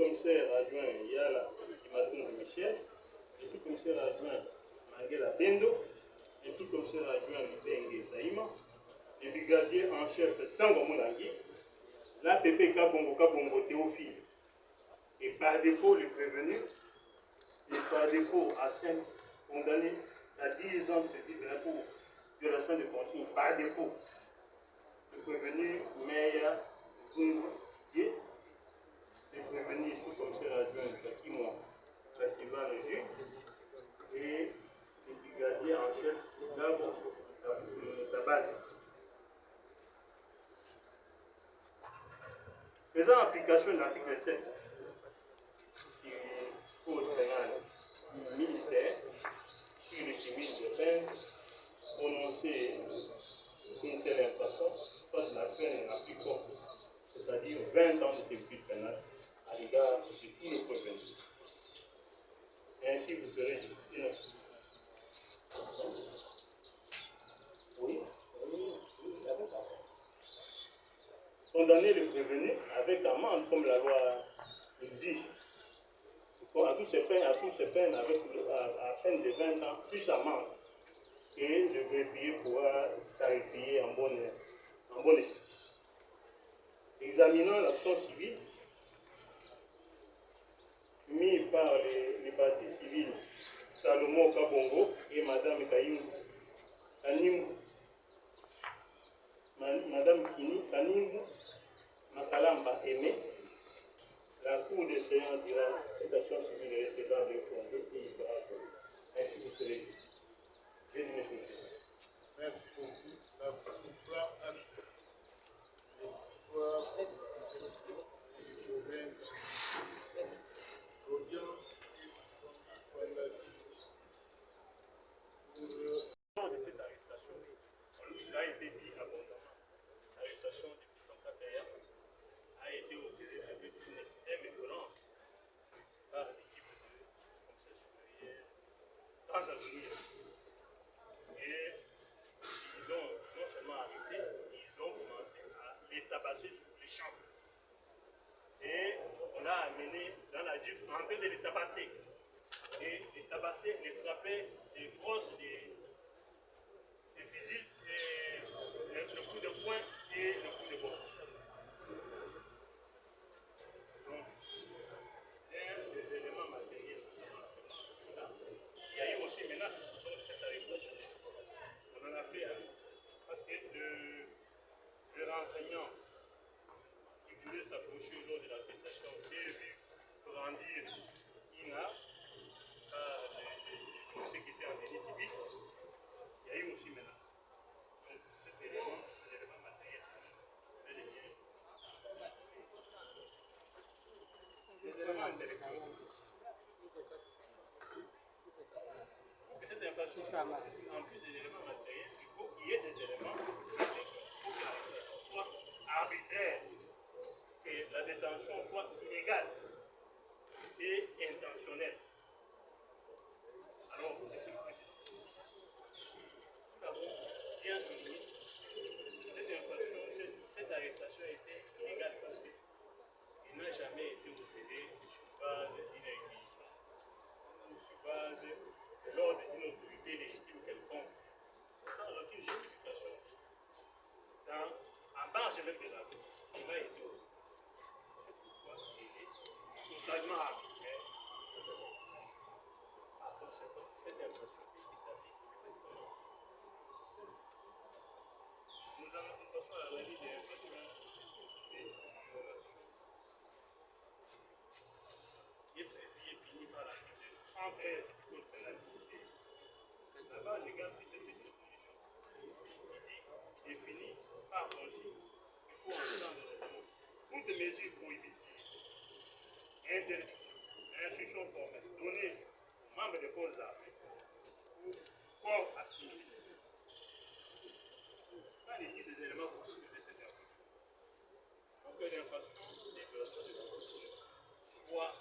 sous-commissaire adjoint Yala Imatundu Michel, le sous-commissaire adjoint Mangela Bendo, le sous-commissaire adjoint Bengue Zaïma, le brigadier en chef Sango Moulangui, l'APP Kabongo Théophile, et par défaut le prévenu, et par défaut Hassan condamné à 10 ans de crédit pour violation de consigne, par défaut le prévenu Meya Zunguye, le prévenu sous-commissaire adjoint Kakimo Kassivan le juge, et le brigadier en chef Gabo Tabasi. Faisant application de l'article 7 du Code pénal militaire sur le cumul de peine, prononcer une seule infraction, soit la peine la plus courte, c'est-à-dire 20 ans de servitude pénale à l'égard de tout le prévenu. Ainsi, vous serez innocent. Oui, condamner le prévenu avec amende comme la loi exige. À toutes ces peines, avec à peine de 20 ans, plus amende. Et le greffier pourra tarifier en bonne justice. Examinant l'action civile mise par les partis civils Salomon Kabongo et Madame Kanimbu, Madame Kanimbu Makalamba Aimé, la Cour des séances dira cette action civile est restée dans les fondés et il sera ainsi vous serez dit. J'ai dit mes choses. Merci beaucoup. La pourquoi l'audience est suspendue pour la De cette arrestation, il a été dit abondamment. L'arrestation de Piston Kataya a été obtenue avec une extrême violence par l'équipe de commissaire supérieur dans sa venue. Et ils ont non seulement arrêté, ils ont commencé à les tabasser sur les champs. Et on a amené dans la Jeep en train de les tabasser. Et les tabasser, les frapper, des grosses, des fusils, le coup de poing et le coup de bord. Donc, c'est des éléments matériels. Il y a eu aussi menace lors de cette arrestation. On en a fait parce que le renseignant qui voulait s'approcher lors de l'arrestation s'est vu brandir INA par ceux qui étaient en génie civique. Il y a eu aussi menace. Donc, ces éléments matériels, les éléments intellectuels. Cette inflation, en plus des éléments matériels, il faut qu'il y ait des éléments pour que l'arrestation soit arbitraire, que la détention soit illégale et intentionnelle. Alors, c'est ce que nous avons bien souligné. Cette arrestation était illégale parce qu'il n'a jamais été opéré sur base d'une inquisition ou sur base de l'ordre d'une autorité légitime quelconque. C'est sans aucune justification. En marge même de la loi, il a été opéré. Il est totalement arbitraire. À conséquence, cette impression est établie. Nous passons à la liste des infractions des violations. Il est prévu et puni par l'article 113 du Code pénal militaire. La base légale, c'est cette disposition. Il définit par consigne qu'il faut entendre toute mesure prohibitive, interdiction, instruction formelle donnée aux membres des forces armées ou corps assimilés. Qu'en est-il des éléments possibles de cette infraction? Pour que l'infraction des violations de consigne soit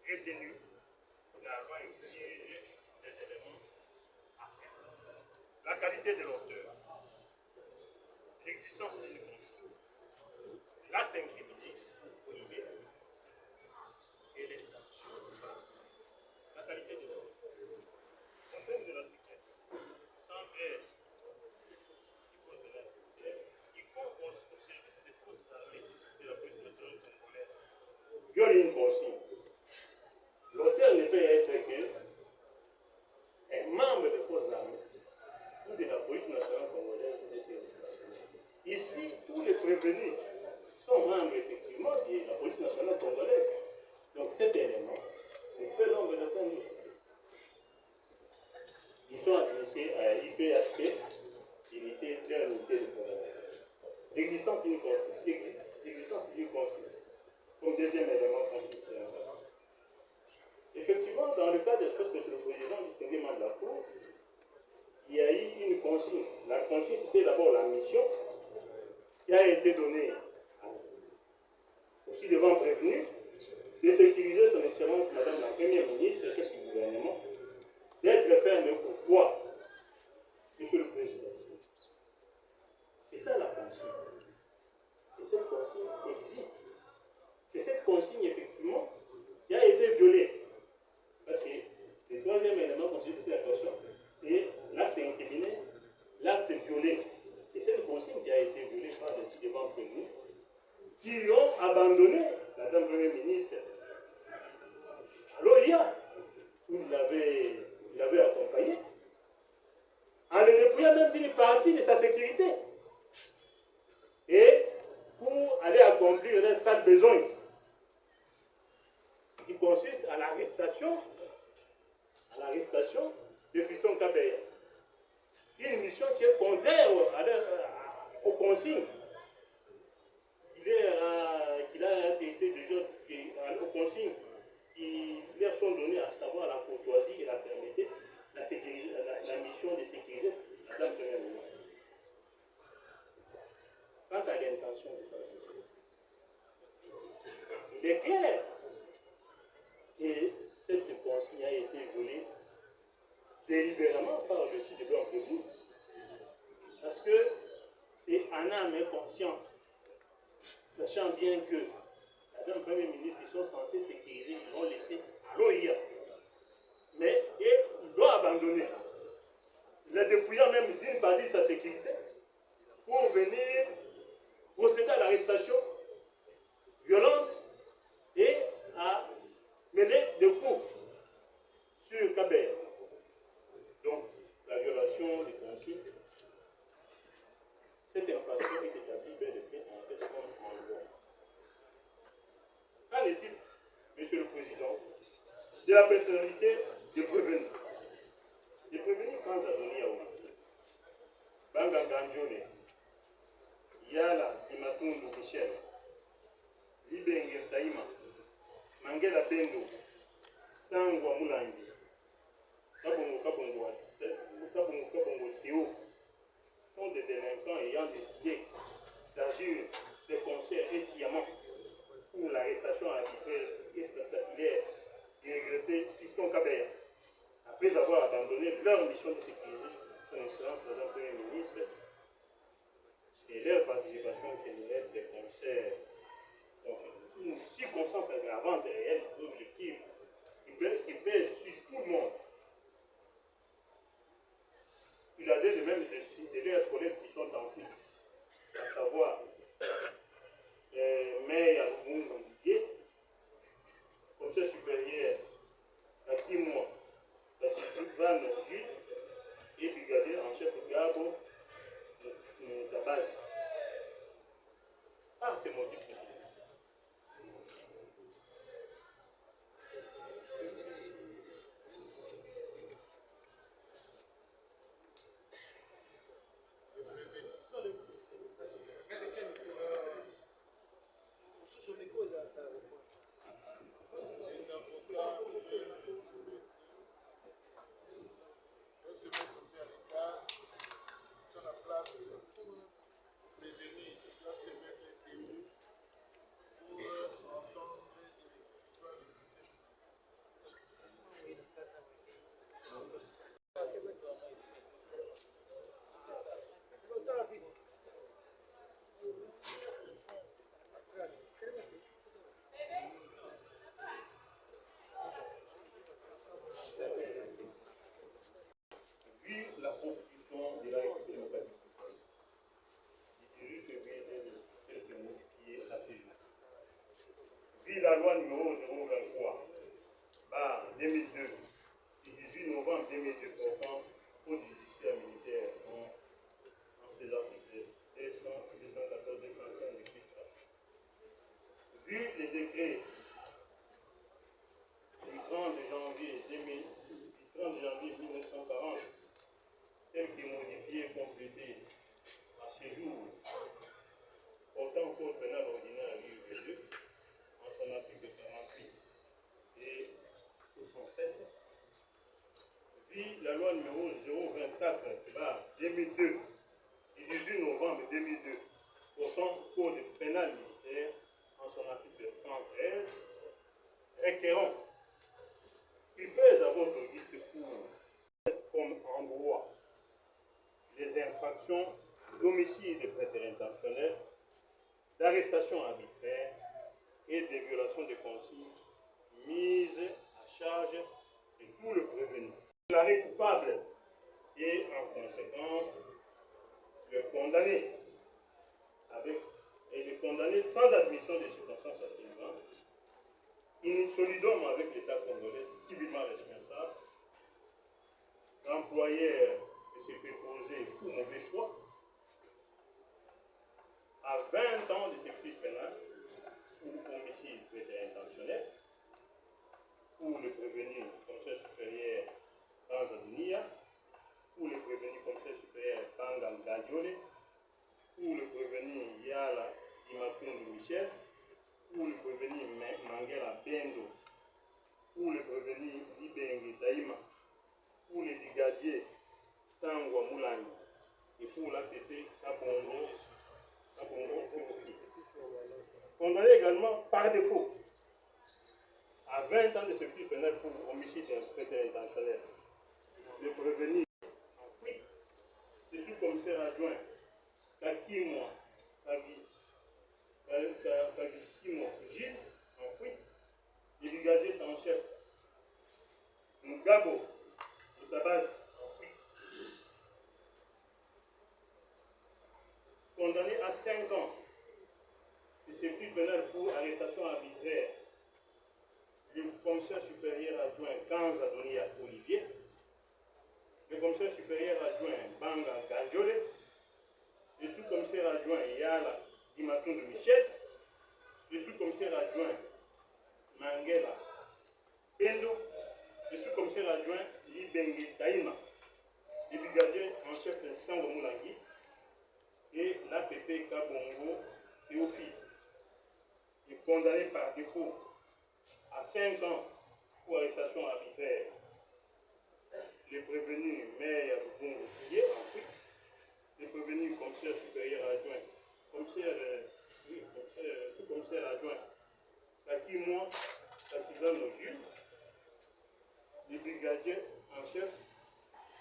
retenue, la loi exige des éléments à faire. La qualité de l'auteur, l'existence d'une consigne, l'acte incriminé, prohibé, viole une consigne, l'auteur ne peut être qu'un membre des forces armées ou de la police nationale congolaise ou de services nationaux. Ici, tous les prévenus sont membres effectivement de la police nationale congolaise. Donc cet élément fait l'ombre de peine. Ils sont adressés à l'IPHP, unité de Congo. L'existence d'une consigne comme deuxième élément constitutionnel. Effectivement, dans le cas de l'espèce que le président distinguément de la Cour, il y a eu une consigne. La consigne, c'était d'abord la mission qui a été donnée aussi devant prévenu de sécuriser son Excellence Madame la Première ministre, chef du gouvernement, d'être ferme. Pourquoi, Monsieur le Président? C'est ça la consigne. Et cette consigne existe. C'est cette consigne, effectivement, qui a été violée. Parce que le troisième élément constitue la question, c'est l'acte incriminé, l'acte violé. C'est cette consigne qui a été violée par les ci-devant prévenus, qui ont abandonné Madame Première ministre à l'OIA, où il l'avait accompagné, en le dépouillant même d'une partie de sa sécurité. Et pour aller accomplir un sale besoin qui consiste à l'arrestation de Fiston Kabeya. Une mission qui est contraire aux consignes qu'il a été déjà aux consignes qui leur sont données, à savoir la courtoisie et la fermeté, la mission de sécuriser Madame Première ministre. Quant à l'intention du président, il est clair que cette consigne a été violée délibérément par le ci-devant prévenu. Parce que c'est en âme et conscience, sachant bien que Madame Premier ministre, qui sont censés sécuriser, ils l'ont laissé à l'OIA. Mais il doit abandonner, le dépouillant même d'une partie de sa sécurité, pour venir procéder à l'arrestation violente et à mener des coups sur Kabeya. Donc, la violation des consignes, cette infraction est établie bel et bien en fait comme en loi. Qu'en est-il, Monsieur le Président, de la personnalité des prévenus? Les prévenus sans Adoni Yaouma, Banga Ganjone, Yala Imatundu Michel, Libenge Taïma, Mangela Bendo, Sangwa Moulangi, Kabongo Théo, sont des délinquants ayant décidé d'agir de concert et sciemment pour l'arrestation arbitraire et spectaculaire du regretté Fiston Kabeya, après avoir abandonné leur mission de sécuriser son Excellence Madame Premier ministre et leur participation criminelle des concerts. Donc, une circonstance aggravante réelle, objective, qui pèse sur tout le monde. Il a dit de même de leurs collègues qui sont en fuite, à savoir Maire Mungu Didier, commissaire supérieur à Timon, Van Jules et brigadier en chef Gabo Tabaz. Ah, c'est mon titre. la loi numéro 023, 2002, du 18 novembre 2002, portant au judiciaire militaire en ces articles 200, 214, 215, etc. Vu les décrets du 30 janvier 1940, tel que modifié et complété à ce jour, portant au code pénal ordinaire livre 2, en son article 48 et 67, vit la loi numéro 024 2002 du 18 novembre 2002 portant code pénal militaire en son article 113, requérant qu'il pèse à votre guide pour comme en droit les infractions d'homicide prétérintentionnel, d'arrestation arbitraire et de violation de consignes mises à charge de tout le prévenu. Déclaré coupable et en conséquence le condamné le condamné sans admission des circonstances atténuantes, in solidum avec l'État congolais civilement responsable, l'employeur de se préposer pour mauvais choix, à 20 ans de service pénal ou homicide prétérintentionnel, ou le prévenu commissaire supérieur Tanzania, ou le prévenu commissaire supérieur Tangan Gadjole, ou le prévenu Yala Imakundu Michel, ou le prévenu Mangela Bendo, ou le prévenu Libenge Daïma, ou le brigadier Sangwa Moulangi, et pour l'APP Kabongo, condamné également par défaut à 20 ans de service pénal pour homicide prétérintentionnel. Le prévenu en fuite, le sous-commissaire adjoint Kakimwa Kagisimo Gilles en fuite, le brigadier en chef Mugabo Mutabasi en fuite. Condamné à 5 ans de service pénal pour arrestation arbitraire, le commissaire supérieur adjoint Kanza Donia Olivier, le commissaire supérieur adjoint Banga Gadjole, le sous-commissaire adjoint Yala Dimatundu Michel, le sous-commissaire adjoint Mangela Bendo, le sous-commissaire adjoint Libenge Taïma, le brigadier en chef Sango Moulangi et l'APP Kabongo Théophile. Il est condamné par défaut à 5 ans pour arrestation arbitraire. Les prévenus maire Bongo Fouillé en fuite, les prévenus commissaire supérieur adjoint, sous-commissaire adjoint Kakimwa Kassigano Jules, les brigadiers en chef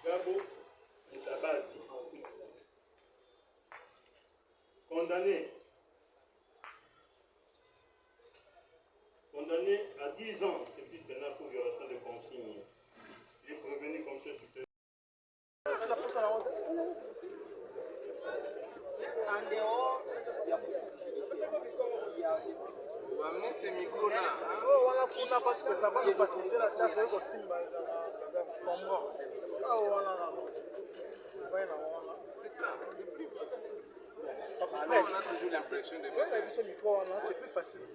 Gabo Mutabazi en fuite. Condamné à 10 ans de service pénal pour violation de consignes. Il est prévenu comme ça supérieur. Amenez ces micros-là. Oh, voilà, kuna parce que ça va nous faciliter la tâche avec aussi Congo. Ah, voilà. C'est ça, c'est plus. Alors, on a toujours l'impression de mettre ce micro, c'est plus facile.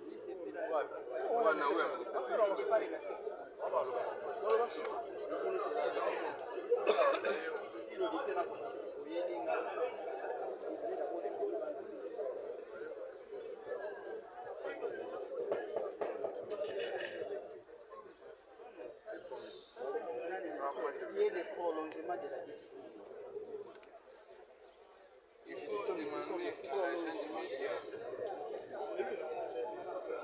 Il faut demander à l'agent immédiat. C'est ça.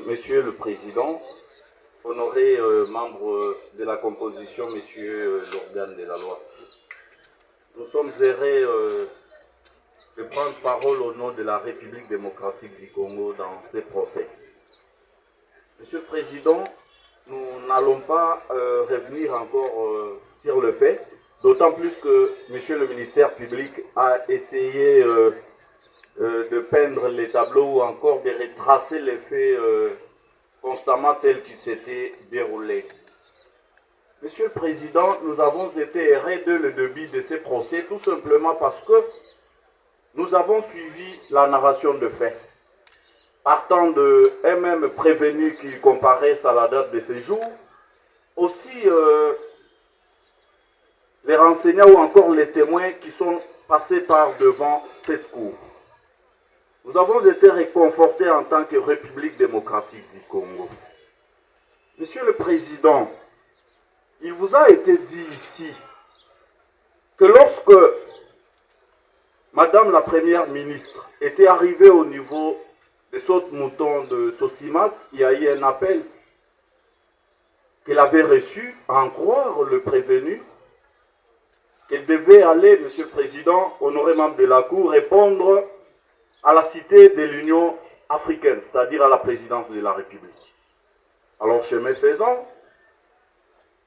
Monsieur le Président, honoré membre de la composition, Monsieur l'organe de la loi, nous sommes heureux de prendre parole au nom de la République démocratique du Congo dans ces procès. Monsieur le Président, nous n'allons pas revenir encore sur le fait, d'autant plus que Monsieur le ministère public a essayé de peindre les tableaux ou encore de retracer les faits constamment tels qu'ils s'étaient déroulés. Monsieur le Président, nous avons été heureux dès le début de ces procès, tout simplement parce que nous avons suivi la narration de faits. Partant de même prévenu qui comparaissent à la date de séjour, aussi les renseignants ou encore les témoins qui sont passés par devant cette cour. Nous avons été réconfortés en tant que République démocratique du Congo. Monsieur le Président, il vous a été dit ici que lorsque Madame la Première ministre était arrivée au niveau de saute-mouton de Sosimat, il y a eu un appel qu'elle avait reçu, à en croire le prévenu, qu'elle devait aller, Monsieur le Président, honoré membre de la Cour, répondre à la cité de l'Union africaine, c'est-à-dire à la présidence de la République. Alors, chemin faisant,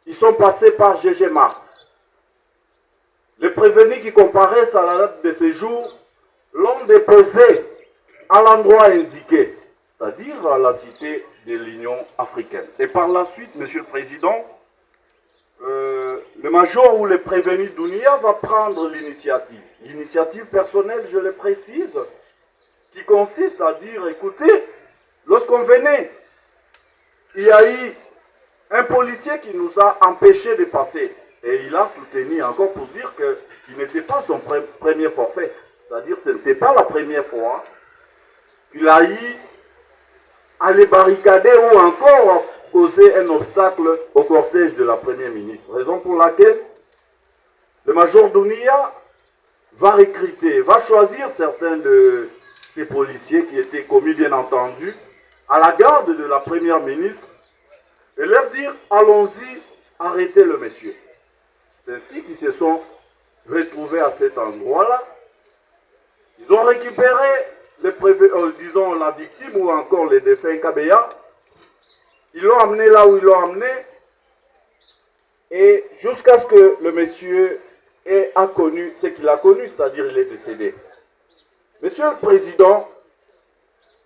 ils sont passés par G.G. Marthe. Les prévenus qui comparaissent à la date de séjour l'ont déposé à l'endroit indiqué, c'est-à-dire à la cité de l'Union africaine. Et par la suite, Monsieur le Président, le major ou le prévenu Dounia va prendre l'initiative. L'initiative personnelle, je le précise, qui consiste à dire, écoutez, lorsqu'on venait, il y a eu un policier qui nous a empêchés de passer. Et il a soutenu encore pour dire qu'il n'était pas son premier forfait. C'est-à-dire que ce n'était pas la première fois qu'il a eu à les barricader ou encore causer un obstacle au cortège de la Première ministre. Raison pour laquelle le major Dounia va recruter, va choisir certains de ces policiers qui étaient commis bien entendu à la garde de la Première ministre et leur dire allons-y, arrêtez le monsieur. C'est ainsi qu'ils se sont retrouvés à cet endroit-là. Ils ont récupéré disons la victime ou encore les défunts Kabeya. Ils l'ont amené là où ils l'ont amené et jusqu'à ce que le monsieur a connu ce qu'il a connu, c'est-à-dire il est décédé. Monsieur le Président,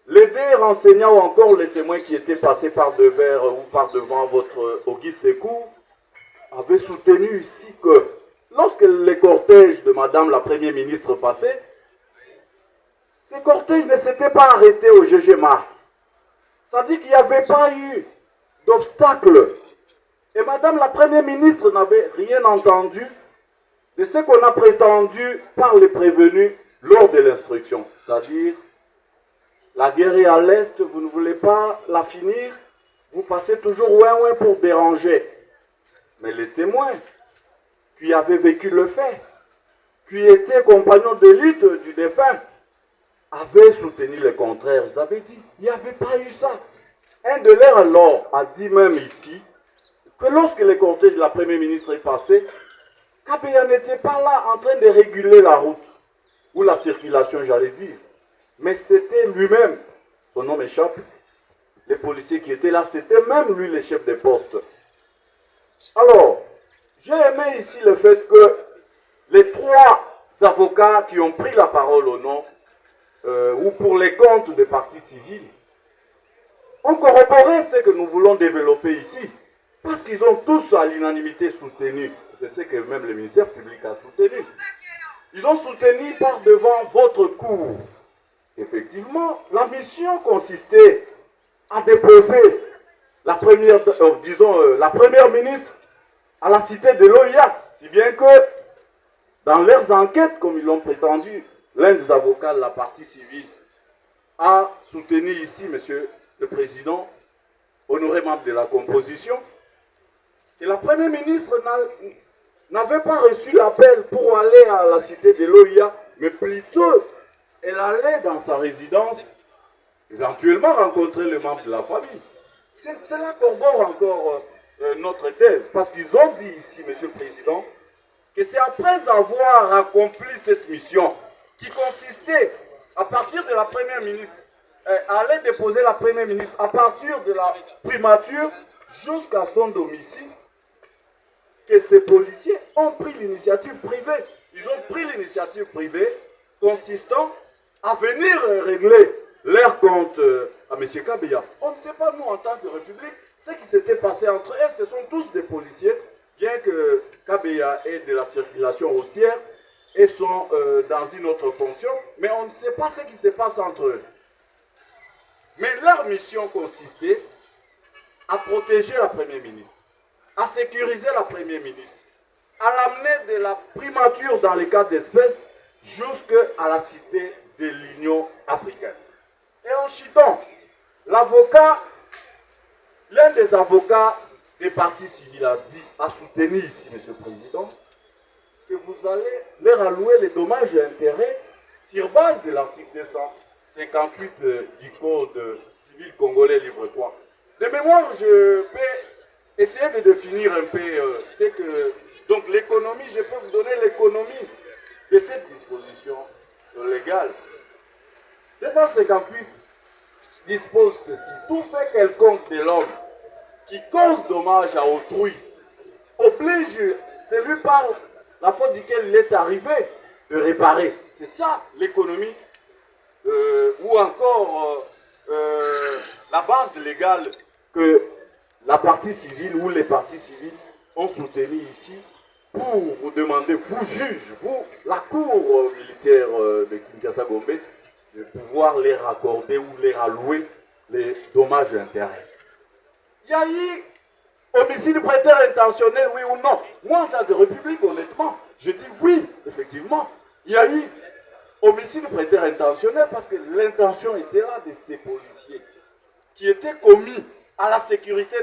les deux renseignants ou encore les témoins qui étaient passés par devers ou par devant votre auguste cour avaient soutenu ici que lorsque les cortèges de Madame la Première ministre passaient, ces cortèges ne s'étaient pas arrêtés au G.G. Marthe. Ça dit qu'il n'y avait pas eu d'obstacle. Et Madame la Première ministre n'avait rien entendu de ce qu'on a prétendu par les prévenus lors de l'instruction. C'est-à-dire, la guerre est à l'Est, vous ne voulez pas la finir, vous passez toujours ouin pour déranger. Mais les témoins qui avaient vécu le fait, qui étaient compagnons d'élite du défunt, avaient soutenu le contraire. Ils avaient dit, il n'y avait pas eu ça. Un de leurs alors a dit même ici, que lorsque le cortège de la Première ministre est passé, Kabeya n'était pas là en train de réguler la route, ou la circulation, j'allais dire. Mais c'était lui-même, son nom m'échappe, les policiers qui étaient là, c'était même lui le chef des postes. Alors, j'ai aimé ici le fait que les trois avocats qui ont pris la parole au nom, ou pour les comptes des partis civils, ont corroboré ce que nous voulons développer ici. Parce qu'ils ont tous à l'unanimité soutenu. C'est ce que même le ministère public a soutenu. Ils ont soutenu par devant votre cour. Effectivement, la mission consistait à déposer la première, la Première ministre à la cité de l'OIA. Si bien que, dans leurs enquêtes, comme ils l'ont prétendu, l'un des avocats de la partie civile a soutenu ici, Monsieur le Président, honoré membre de la composition, que la Première ministre n'avait pas reçu l'appel pour aller à la cité de l'OIA, mais plutôt elle allait dans sa résidence éventuellement rencontrer les membres de la famille. C'est là qu'on voit encore notre thèse, parce qu'ils ont dit ici, Monsieur le Président, que c'est après avoir accompli cette mission qui consistait, à partir de la Première ministre, aller déposer la Première ministre à partir de la primature jusqu'à son domicile, que ces policiers ont pris l'initiative privée. Ils ont pris l'initiative privée consistant à venir régler leur compte à M. Kabeya. On ne sait pas, nous, en tant que République, ce qui s'était passé entre eux. Ce sont tous des policiers, bien que Kabeya ait de la circulation routière et sont dans une autre fonction, mais on ne sait pas ce qui se passe entre eux. Mais leur mission consistait à protéger la Première ministre, à sécuriser la Première ministre, à l'amener de la primature dans les cas d'espèces jusqu'à la cité de l'Union africaine. Et en chitant, l'avocat, l'un des avocats des partis civils a soutenu ici, M. le Président, que vous allez leur allouer les dommages et intérêts sur base de l'article 258 du Code civil congolais, livre 3. De mémoire, je peux essayer de définir un peu ce que... Donc l'économie, je peux vous donner l'économie de cette disposition légale. 258 dispose ceci: tout fait quelconque de l'homme qui cause dommage à autrui oblige celui par la faute duquel il est arrivé de réparer. C'est ça l'économie, ou encore la base légale que la partie civile ou les partis civils ont soutenu ici pour vous demander, vous juges, vous, la cour militaire de Kinshasa-Gombe, de pouvoir les raccorder ou les allouer les dommages et intérêts. Il y a eu homicide prêteur intentionnel, oui ou non? Moi, en tant que République, honnêtement, je dis oui, effectivement. Il y a eu homicide prêteur intentionnel parce que l'intention était là de ces policiers qui étaient commis à la sécurité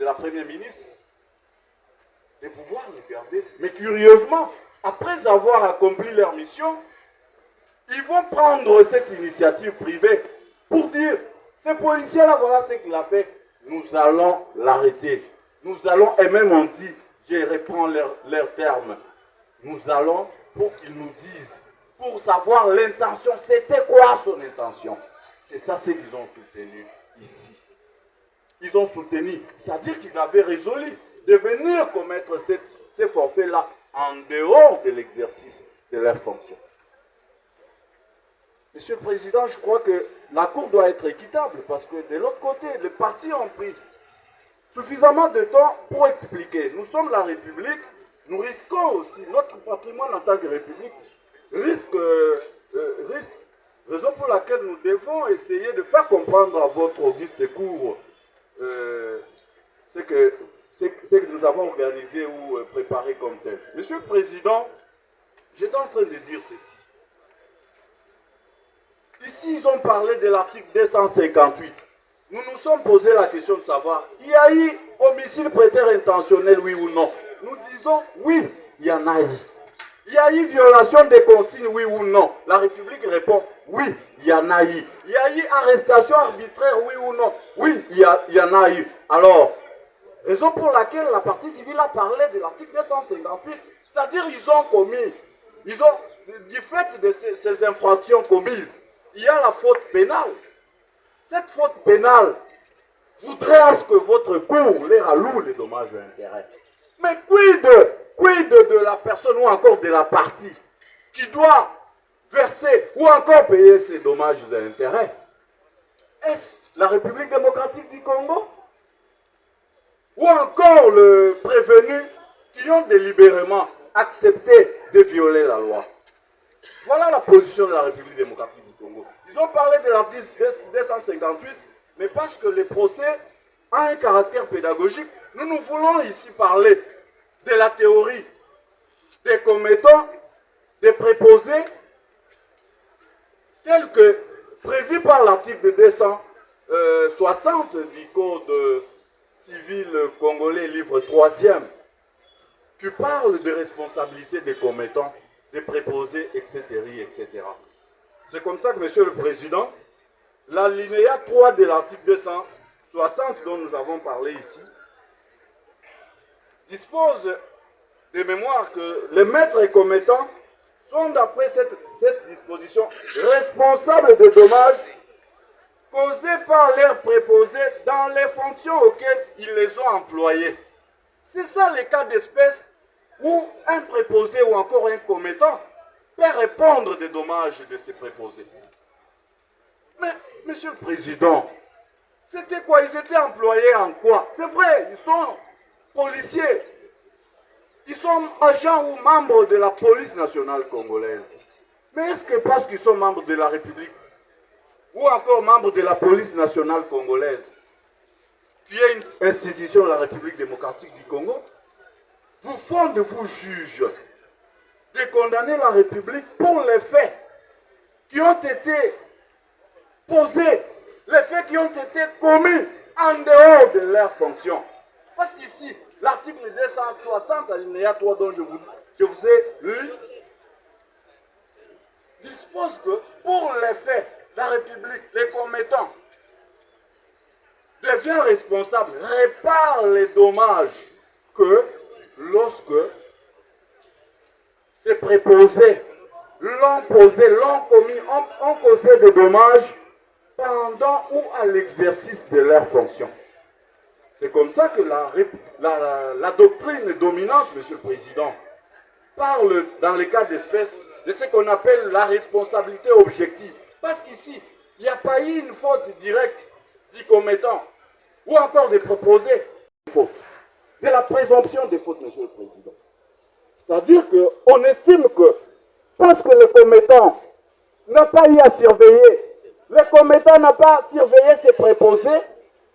de la Première ministre, de pouvoir les garder. Mais curieusement, après avoir accompli leur mission, ils vont prendre cette initiative privée pour dire, ces policiers-là, voilà ce qu'il a fait, nous allons l'arrêter. Nous allons, et même on dit, je reprends leurs termes, nous allons, pour qu'ils nous disent, pour savoir l'intention, c'était quoi son intention. C'est ça ce qu'ils ont soutenu ici. Ils ont soutenu, c'est-à-dire qu'ils avaient résolu de venir commettre ces forfaits-là en dehors de l'exercice de leur fonction. Monsieur le Président, je crois que la Cour doit être équitable parce que de l'autre côté, les partis ont pris suffisamment de temps pour expliquer. Nous sommes la République, nous risquons aussi, notre patrimoine en tant que République risque, raison pour laquelle nous devons essayer de faire comprendre à votre auguste cour ce que nous avons organisé ou préparé comme texte. Monsieur le Président, j'étais en train de dire ceci. Ici, ils ont parlé de l'article 258. Nous nous sommes posé la question de savoir, il y a eu homicide prêteur intentionnel, oui ou non? Nous disons, oui, il y en a eu. Il y a eu violation des consignes, oui ou non? La République répond, oui, il y en a eu. Il y a eu arrestation arbitraire, oui ou non? Oui, il y en a eu. Alors, raison pour laquelle la partie civile a parlé de l'article 258, c'est-à-dire ils ont commis, du fait de ces infractions commises, il y a la faute pénale. Cette faute pénale voudrait à ce que votre cour les alloue les dommages et intérêts. Mais quid de la personne ou encore de la partie qui doit verser ou encore payer ces dommages et intérêts? Est-ce la République démocratique du Congo? Ou encore le prévenu qui ont délibérément accepté de violer la loi? Voilà la position de la République démocratique du Congo. Ils ont parlé de l'article 258, mais parce que le procès a un caractère pédagogique, nous voulons ici parler de la théorie des commettants, des préposés, tels que prévu par l'article 260 du Code civil congolais, livre 3e, qui parle de responsabilité des commettants, des préposés, etc. etc. C'est comme ça que, Monsieur le Président, l'alinéa 3 de l'article 260 dont nous avons parlé ici dispose de mémoire que les maîtres et commettants sont, d'après cette disposition, responsables des dommages causés par leurs préposés dans les fonctions auxquelles ils les ont employés. C'est ça le cas d'espèce où un préposé ou encore un commettant peut répondre des dommages de ces préposés. Mais, Monsieur le Président, c'était quoi? Ils étaient employés en quoi? C'est vrai, ils sont policiers. Ils sont agents ou membres de la police nationale congolaise. Mais est-ce que parce qu'ils sont membres de la République ou encore membres de la police nationale congolaise, qui est une institution de la République démocratique du Congo, vous font de vous juges de condamner la République pour les faits qui ont été posés, les faits qui ont été commis en dehors de leurs fonctions? Parce qu'ici, l'article 260 alinéa 3 dont je vous ai lu dispose que pour les faits, la République, les commettants, devient responsable, répare les dommages que lorsque ces préposés l'ont posé, l'ont commis, ont causé des dommages pendant ou à l'exercice de leurs fonctions. C'est comme ça que la doctrine dominante, Monsieur le Président, parle dans les cas d'espèce de ce qu'on appelle la responsabilité objective. Parce qu'ici, il n'y a pas eu une faute directe du commettant ou encore des proposés de faute, de la présomption de faute, Monsieur le Président. C'est-à-dire qu'on estime que parce que le commettant n'a pas eu à surveiller, le commettant n'a pas surveillé ses préposés,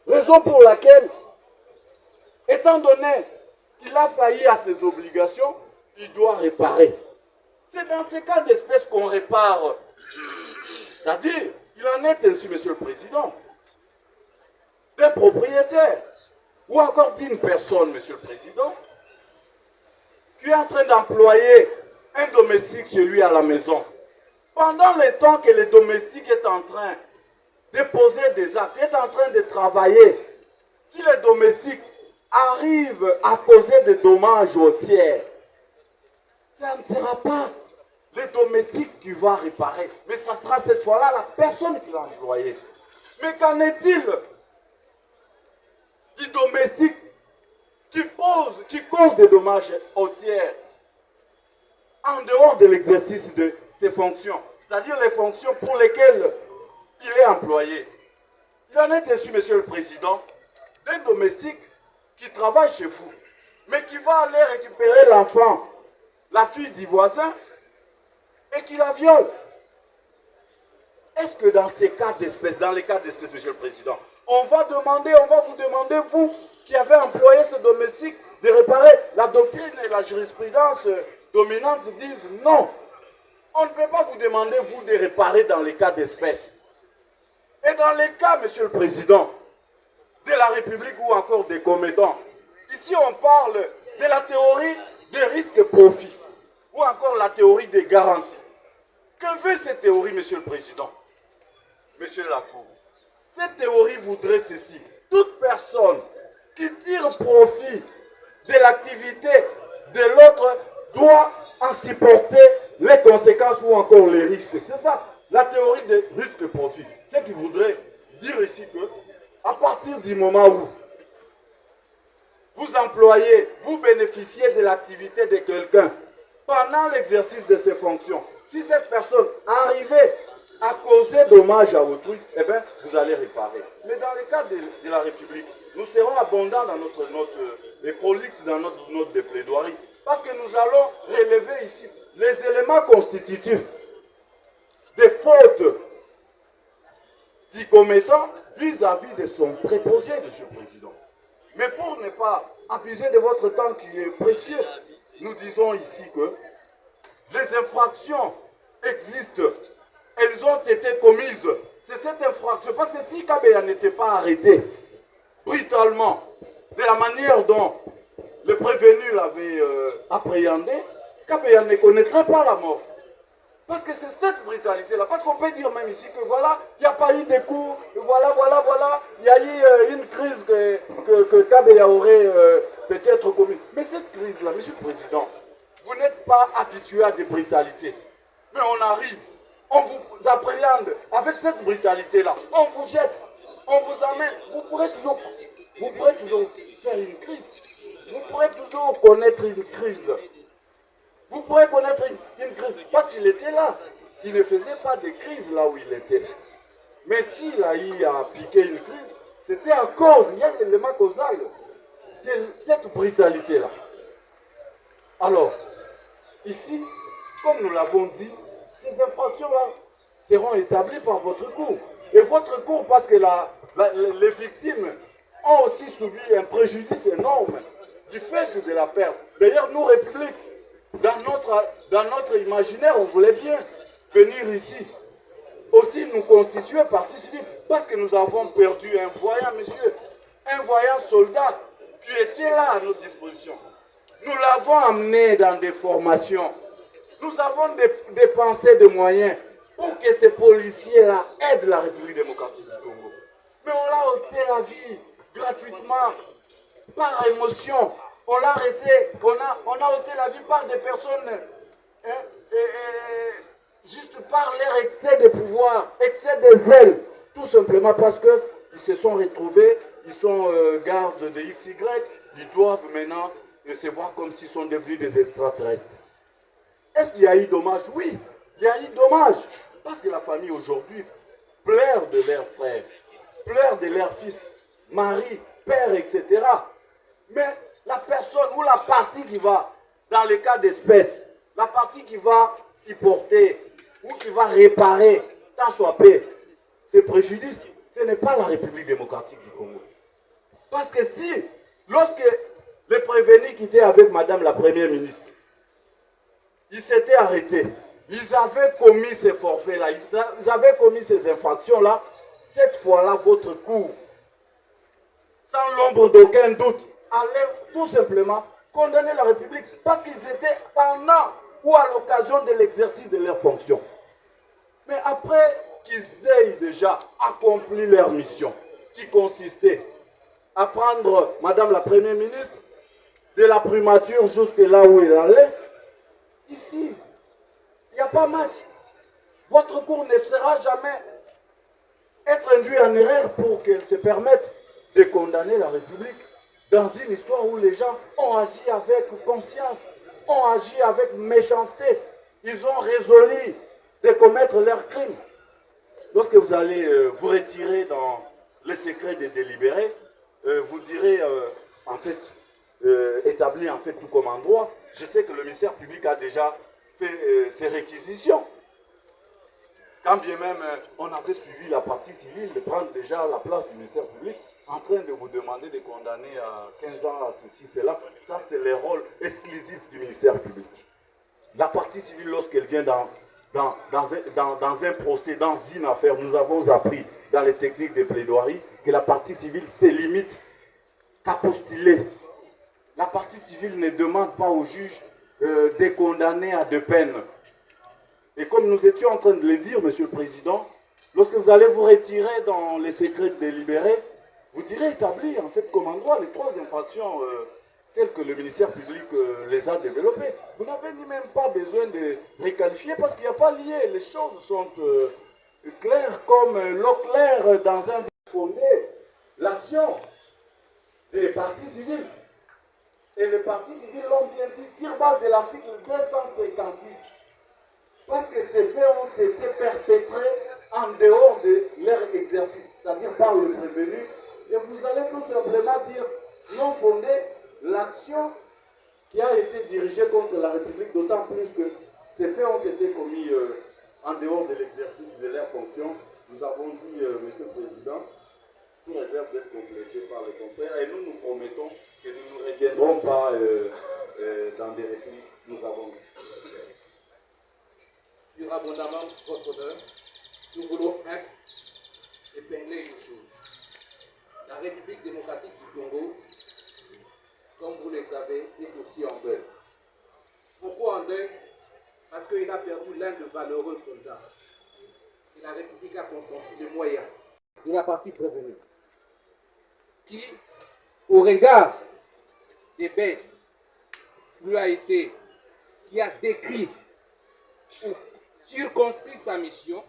raison pour laquelle, étant donné qu'il a failli à ses obligations, il doit réparer. C'est dans ces cas d'espèce qu'on répare. C'est-à-dire, il en est ainsi, Monsieur le Président, d'un propriétaire ou encore d'une personne, Monsieur le Président, qui est en train d'employer un domestique chez lui à la maison. Pendant le temps que le domestique est en train de poser des actes, est en train de travailler, si le domestique arrive à causer des dommages aux tiers, ça ne sera pas le domestique qui va réparer, mais ça sera cette fois-là la personne qui l'a employé. Mais qu'en est-il du domestique qui cause des dommages aux tiers en dehors de l'exercice de ses fonctions, c'est-à-dire les fonctions pour lesquelles il est employé? Il en est ainsi, Monsieur le Président, d'un domestique qui travaille chez vous, mais qui va aller récupérer l'enfant, la fille du voisin, et qui la viole. Est-ce que dans ces cas d'espèce, Monsieur le Président, on va vous demander, vous qui avez employé ce domestique, de réparer? La doctrine et la jurisprudence dominante disent non. On ne peut pas vous demander, vous, de réparer dans les cas d'espèce. Et dans les cas, Monsieur le Président, de la République ou encore des commettants, ici on parle de la théorie des risques-profits ou encore la théorie des garanties. Que veut cette théorie, Monsieur le Président? Monsieur Lacour, cette théorie voudrait ceci: toute personne qui tire profit de l'activité de l'autre doit en supporter les conséquences ou encore les risques. C'est ça, la théorie des risques-profits. Ce qui voudrait dire ici que, à partir du moment où vous employez, vous bénéficiez de l'activité de quelqu'un pendant l'exercice de ses fonctions, si cette personne arrivait à causer dommage à autrui, eh bien, vous allez réparer. Mais dans le cas de la République, nous serons abondants dans notre note et prolixes dans notre note de plaidoirie, parce que nous allons relever ici les éléments constitutifs des fautes du commettant vis-à-vis de son préposé, Monsieur le Président. Mais pour ne pas abuser de votre temps qui est précieux, nous disons ici que les infractions existent, elles ont été commises. C'est cette infraction, parce que si Kabila n'était pas arrêté brutalement, de la manière dont le prévenu l'avait appréhendé, Kabila ne connaîtrait pas la mort. Parce que c'est cette brutalité-là. Parce qu'on peut dire même ici que voilà, il n'y a pas eu de coups, voilà, il y a eu une crise que Kabila aurait peut-être commise. Mais cette crise-là, Monsieur le Président, vous n'êtes pas habitué à des brutalités. Mais on arrive, on vous appréhende avec cette brutalité-là. On vous jette, on vous amène. Vous pourrez toujours faire une crise. Vous pourrez toujours connaître une crise. Vous pourrez connaître une crise. Parce qu'il était là. Il ne faisait pas de crise là où il était. Mais s'il a eu à piquer une crise, c'était à cause, il y a un élément causal. C'est cette brutalité-là. Alors, ici, comme nous l'avons dit, ces infractions-là seront établies par votre cour. Et votre cour, parce que les victimes ont aussi subi un préjudice énorme du fait de la perte. D'ailleurs, nous, République, dans notre imaginaire, on voulait bien venir ici, aussi nous constituer partie civile, parce que nous avons perdu un voyant, monsieur, un voyant soldat qui était là à notre disposition. Nous l'avons amené dans des formations. Nous avons dépensé des moyens pour que ces policiers-là aident la République démocratique du Congo. Mais on l'a ôté la vie gratuitement, par émotion. On l'a arrêté, on a ôté la vie par des personnes, juste par leur excès de pouvoir, excès de zèle, tout simplement parce qu'ils se sont retrouvés, ils sont gardes de XY, ils doivent maintenant se voir comme s'ils sont devenus des extraterrestres. Est-ce qu'il y a eu dommage? Oui, il y a eu dommage, parce que la famille aujourd'hui pleure de leurs frères, pleure de leurs fils, mari, père, etc. Mais la personne ou la partie qui va, dans le cas d'espèce, la partie qui va s'y porter ou qui va réparer, tant soit paix, ces préjudices, ce n'est pas la République démocratique du Congo. Parce que si, lorsque les prévenus qui étaient avec Madame la Première ministre, ils s'étaient arrêtés, ils avaient commis ces forfaits-là, ils avaient commis ces infractions-là, cette fois-là, votre cour, sans l'ombre d'aucun doute, allait tout simplement condamner la République parce qu'ils étaient pendant ou à l'occasion de l'exercice de leurs fonctions. Mais après qu'ils aient déjà accompli leur mission, qui consistait à prendre Madame la Première ministre de la primature jusque là où elle allait, ici, il n'y a pas match. Votre cour ne sera jamais être induit en erreur pour qu'elle se permette de condamner la République dans une histoire où les gens ont agi avec conscience, ont agi avec méchanceté. Ils ont résolu de commettre leurs crimes. Lorsque vous allez vous retirer dans les secrets des délibérés, vous direz, en fait, établi en fait tout comme en droit. Je sais que le ministère public a déjà fait ses réquisitions. Quand bien même on avait suivi la partie civile de prendre déjà la place du ministère public, en train de vous demander de condamner à 15 ans à ceci, cela, ça c'est le rôle exclusif du ministère public. La partie civile, lorsqu'elle vient dans un procès, dans une affaire, nous avons appris dans les techniques de plaidoirie que la partie civile se limite qu'à postuler. La partie civile ne demande pas au juge de condamner à deux peines. Et comme nous étions en train de le dire, Monsieur le Président, lorsque vous allez vous retirer dans les secrets délibérés, vous direz établir en fait comme en droit les trois infractions telles que le ministère public les a développées. Vous n'avez ni même pas besoin de requalifier parce qu'il n'y a pas lié. Les choses sont claires comme l'eau claire dans un fondé. L'action des partis civils. Et les partis civils l'ont bien dit sur base de l'article 258. Parce que ces faits ont été perpétrés en dehors de leur exercice, c'est-à-dire par le prévenu. Et vous allez tout simplement dire non fondé l'action qui a été dirigée contre la République, d'autant plus que ces faits ont été commis en dehors de l'exercice de leurs fonctions. Nous avons dit, Monsieur le Président, sous réserve d'être complété par les confrères, et nous nous promettons que nous ne reviendrons pas dans des répliques. Nous avons dit. Sur abondamment votre honneur, nous voulons épingler une chose. La République démocratique du Congo, comme vous le savez, est aussi en deuil. Pourquoi en deuil? parce qu'il a perdu l'un de valeureux soldats. Et la République a consenti les moyens de la partie prévenue, qui, au regard des baisses, qui a décrit ou circonscrit sa mission,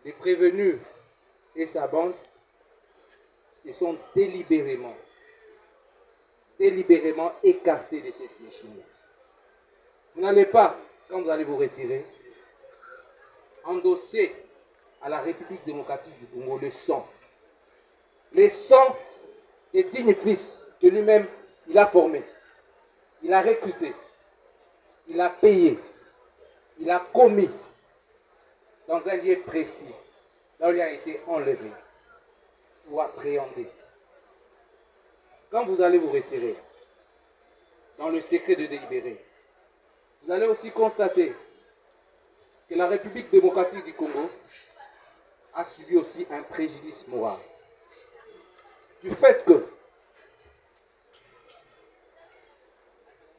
les prévenus et sa bande se sont délibérément écartés de cette mission. Vous n'allez pas, quand vous allez vous retirer, endosser à la République démocratique du Congo le sang des dignes fils que lui-même il a formés, il a recrutés, il a payé, il a commis dans un lieu précis, là où il a été enlevé ou appréhendé. Quand vous allez vous retirer dans le secret de délibérer, vous allez aussi constater que la République démocratique du Congo a subi aussi un préjudice moral. Du fait que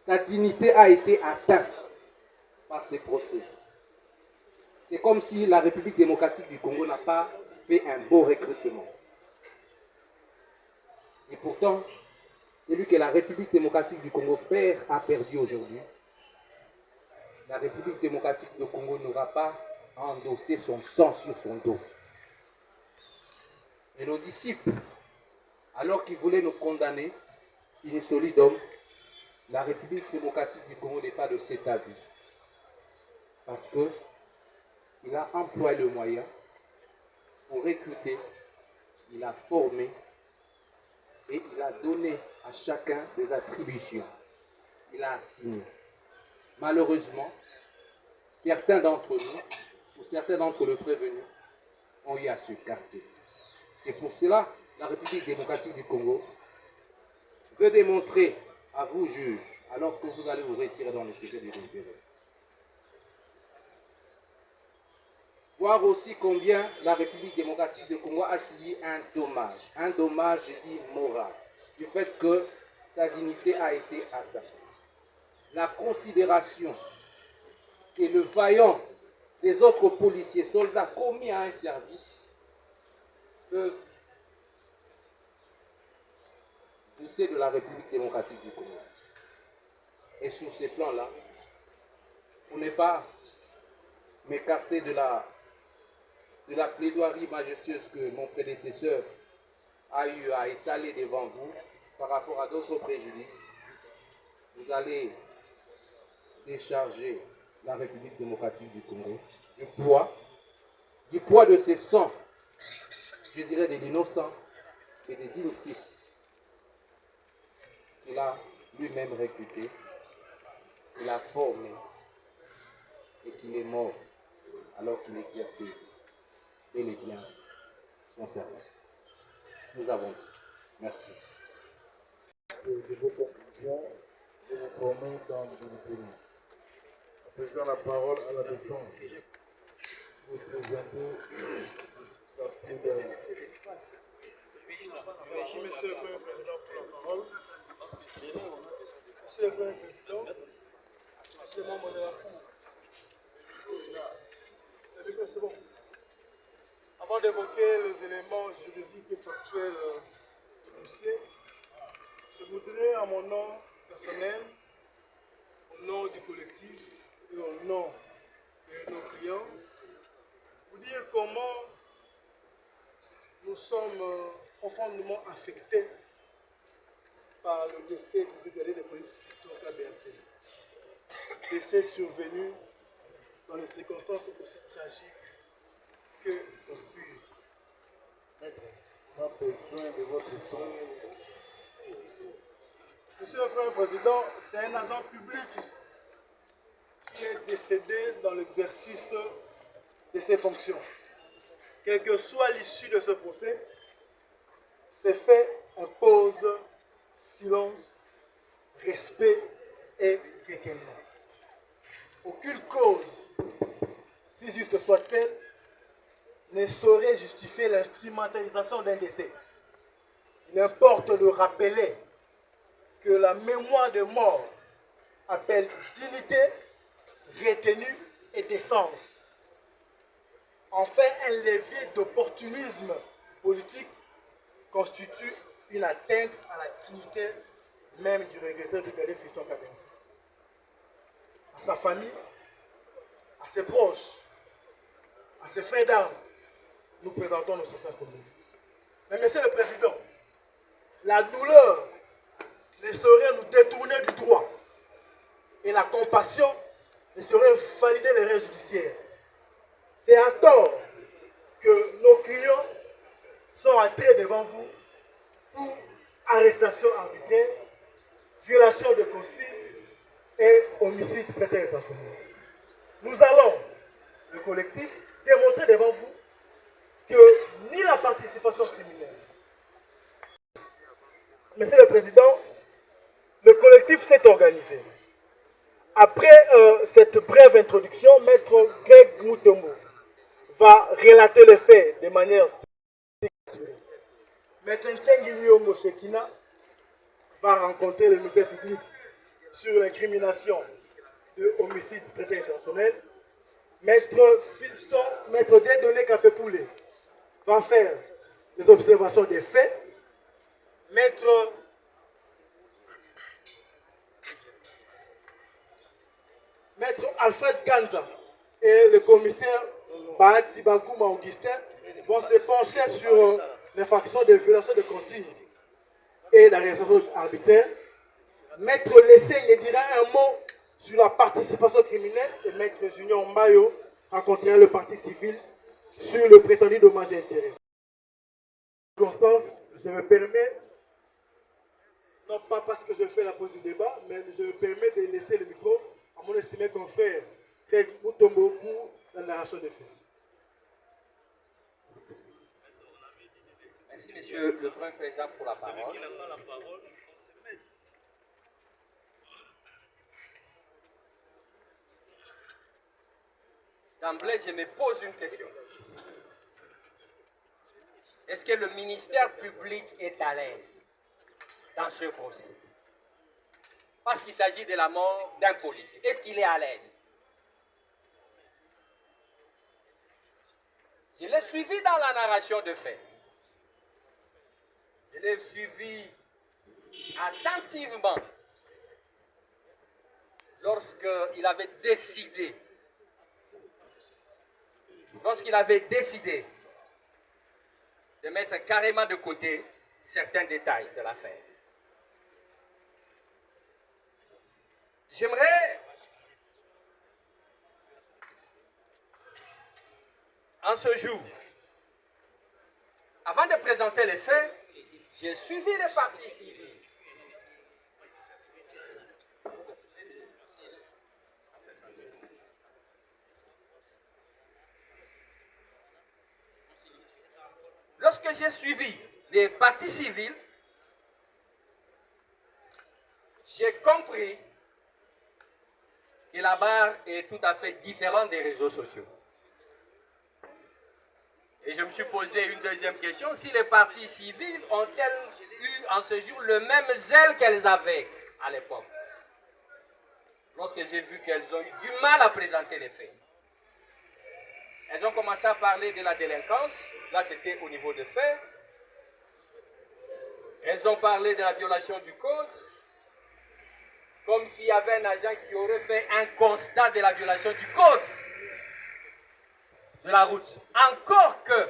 sa dignité a été atteinte par ces procès. C'est comme si la République démocratique du Congo n'a pas fait un beau recrutement. Et pourtant, celui que la République démocratique du Congo a perdu aujourd'hui, la République démocratique du Congo n'aura pas à endosser son sang sur son dos. Et nos disciples, alors qu'ils voulaient nous condamner, in solidum, la République démocratique du Congo n'est pas de cet avis. Parce qu'il a employé le moyen pour recruter, il a formé et il a donné à chacun des attributions. Il a assigné. Malheureusement, certains d'entre nous, ou certains d'entre les prévenus, ont eu à se carter. C'est pour cela que la République démocratique du Congo veut démontrer à vous, juges, alors que vous allez vous retirer dans le secret des délibérés, voir aussi combien la République démocratique du Congo a subi un dommage, je dis moral, du fait que sa dignité a été assassinée. La considération que le vaillant des autres policiers, soldats commis à un service peuvent douter de la République démocratique du Congo. Et sur ces plans-là, pour ne pas m'écarter de la plaidoirie majestueuse que mon prédécesseur a eu à étaler devant vous par rapport à d'autres préjudices, vous allez décharger la République démocratique du Congo du poids de ses sangs, je dirais des innocents et des dignes fils qu'il a lui-même recruté, qu'il a formé et qu'il est mort alors qu'il exerçait bel et bien son service. Nous avons dit. Merci. De vos conclusions, je vous promets dans le pays. En faisant la parole à la défense, vous présentez sortie de... Merci, Monsieur le Premier Président, pour la parole. Monsieur le Premier Président, Monsieur le membre de la Cour. C'est bon. Avant d'évoquer les éléments juridiques et factuels du dossier, je voudrais, en mon nom personnel, au nom du collectif et au nom de nos clients, vous dire comment nous sommes profondément affectés par le décès du brigadier de police Fiston KBNC. Décès survenu dans des circonstances aussi tragiques que confuses. On a besoin de votre son. Monsieur le Premier Président, c'est un agent public qui est décédé dans l'exercice de ses fonctions. Quelle que soit l'issue de ce procès, ces faits imposent silence, respect et recueillement. Aucune cause, si juste soit-elle, ne saurait justifier l'instrumentalisation d'un décès. Il importe de rappeler que la mémoire des morts appelle dignité, retenue et défense. Enfin, un levier d'opportunisme politique constitue une atteinte à la dignité même du regretteur brigadier Fiston Kabenzi. À sa famille, à ses proches, à ses frères d'armes, nous présentons nos sincères condoléances. Mais Monsieur le Président, la douleur ne saurait nous détourner du droit et la compassion ne saurait valider les règles judiciaires. C'est à tort que nos clients sont entrés devant vous pour arrestation arbitraire, violation de consignes et homicide prétérintentionnel. Nous allons, le collectif, démontrer devant vous que ni la participation criminelle. Monsieur le Président, le collectif s'est organisé. Après cette brève introduction, Maître Greg Mutombo va relater les faits de manière structurée. Maître Nsengili Shekina va rencontrer le ministère public sur l'incrimination de homicide prétérintentionnel. Maître Dieudonné Kapepoulé va faire les observations des faits. Maître Alfred Kanza et le commissaire Bahati Bakouma Augustin vont se pencher sur l'infraction de violation de consignes et l'arrestation arbitraire. Maître Lesseng dira un mot sur la participation criminelle et Maître Junior Mayo rencontrera le parti civil sur le prétendu dommage et intérêt. Constance, je me permets, non pas parce que je fais la pause du débat, mais je me permets de laisser le micro à mon estimé confrère Greg Mutombo pour la narration des faits. Merci, Monsieur le Premier Président, pour la parole. D'emblée, je me pose une question. Est-ce que le ministère public est à l'aise dans ce procès? Parce qu'il s'agit de la mort d'un policier. Est-ce qu'il est à l'aise? Je l'ai suivi dans la narration de faits. Je l'ai suivi attentivement lorsqu'il avait décidé de mettre carrément de côté certains détails de l'affaire. J'aimerais, en ce jour, avant de présenter les faits, j'ai suivi les parties civiles. Lorsque j'ai suivi les parties civiles, j'ai compris que la barre est tout à fait différente des réseaux sociaux. Et je me suis posé une deuxième question, si les parties civiles ont-elles eu en ce jour le même zèle qu'elles avaient à l'époque, lorsque j'ai vu qu'elles ont eu du mal à présenter les faits. Elles ont commencé à parler de la délinquance, là c'était au niveau des faits. Elles ont parlé de la violation du code, comme s'il y avait un agent qui aurait fait un constat de la violation du code de la route. Encore que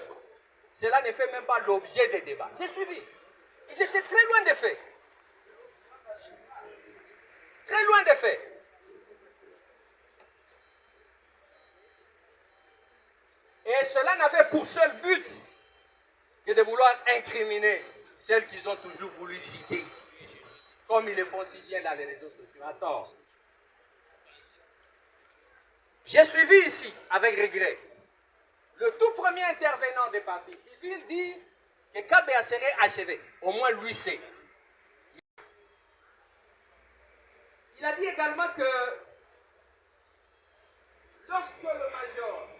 cela ne fait même pas l'objet des débats. J'ai suivi. Ils étaient très loin des faits. Très loin des faits. Et cela n'avait pour seul but que de vouloir incriminer celles qu'ils ont toujours voulu citer ici. Comme ils le font si bien dans les réseaux sociaux. Attends. J'ai suivi ici, avec regret, le tout premier intervenant des partis civils dit que KBA serait achevé. Au moins lui sait. Il a dit également que lorsque le major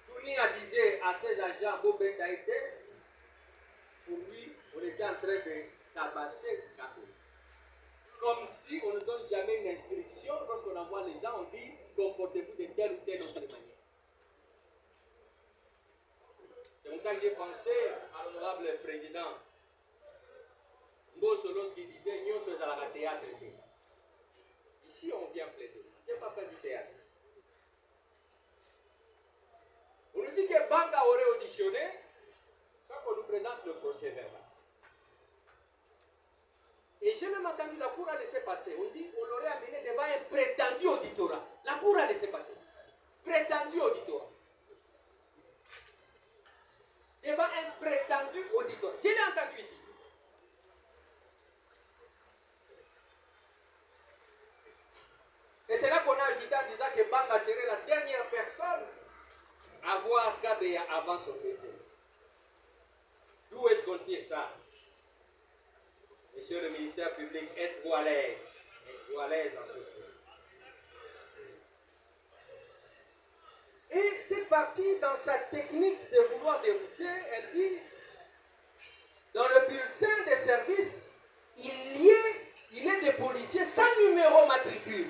Tounia disait à ses agents Bobé Daïté, pour lui, on était en train de tabasser Kabé. comme si on ne donne jamais une instruction. Lorsqu'on envoie les gens, on dit comportez-vous de telle ou telle autre manière. C'est comme ça que j'ai pensé à l'honorable président Mbosso lorsqu'il disait Nyon soit à la théâtre. Ici, on vient plaider. Je n'ai pas fait du théâtre. On nous dit que Banga aurait auditionné sans qu'on nous présente le procès verbal. Et j'ai même entendu la Cour a laissé passer. On dit qu'on l'aurait amené devant un prétendu auditorat. La Cour a laissé passer. Prétendu auditorat. Devant un prétendu auditorat. Je l'ai entendu ici. Et c'est là qu'on a ajouté en disant que Banga serait la dernière personne à voir Kabeya avant son décès. D'où est-ce qu'on tire ça? Monsieur le ministère public, êtes-vous à l'aise? Êtes-vous à l'aise dans ce procès? Et cette partie, dans sa technique de vouloir dérouter, elle dit, dans le bulletin de service, il est des policiers sans numéro matricule.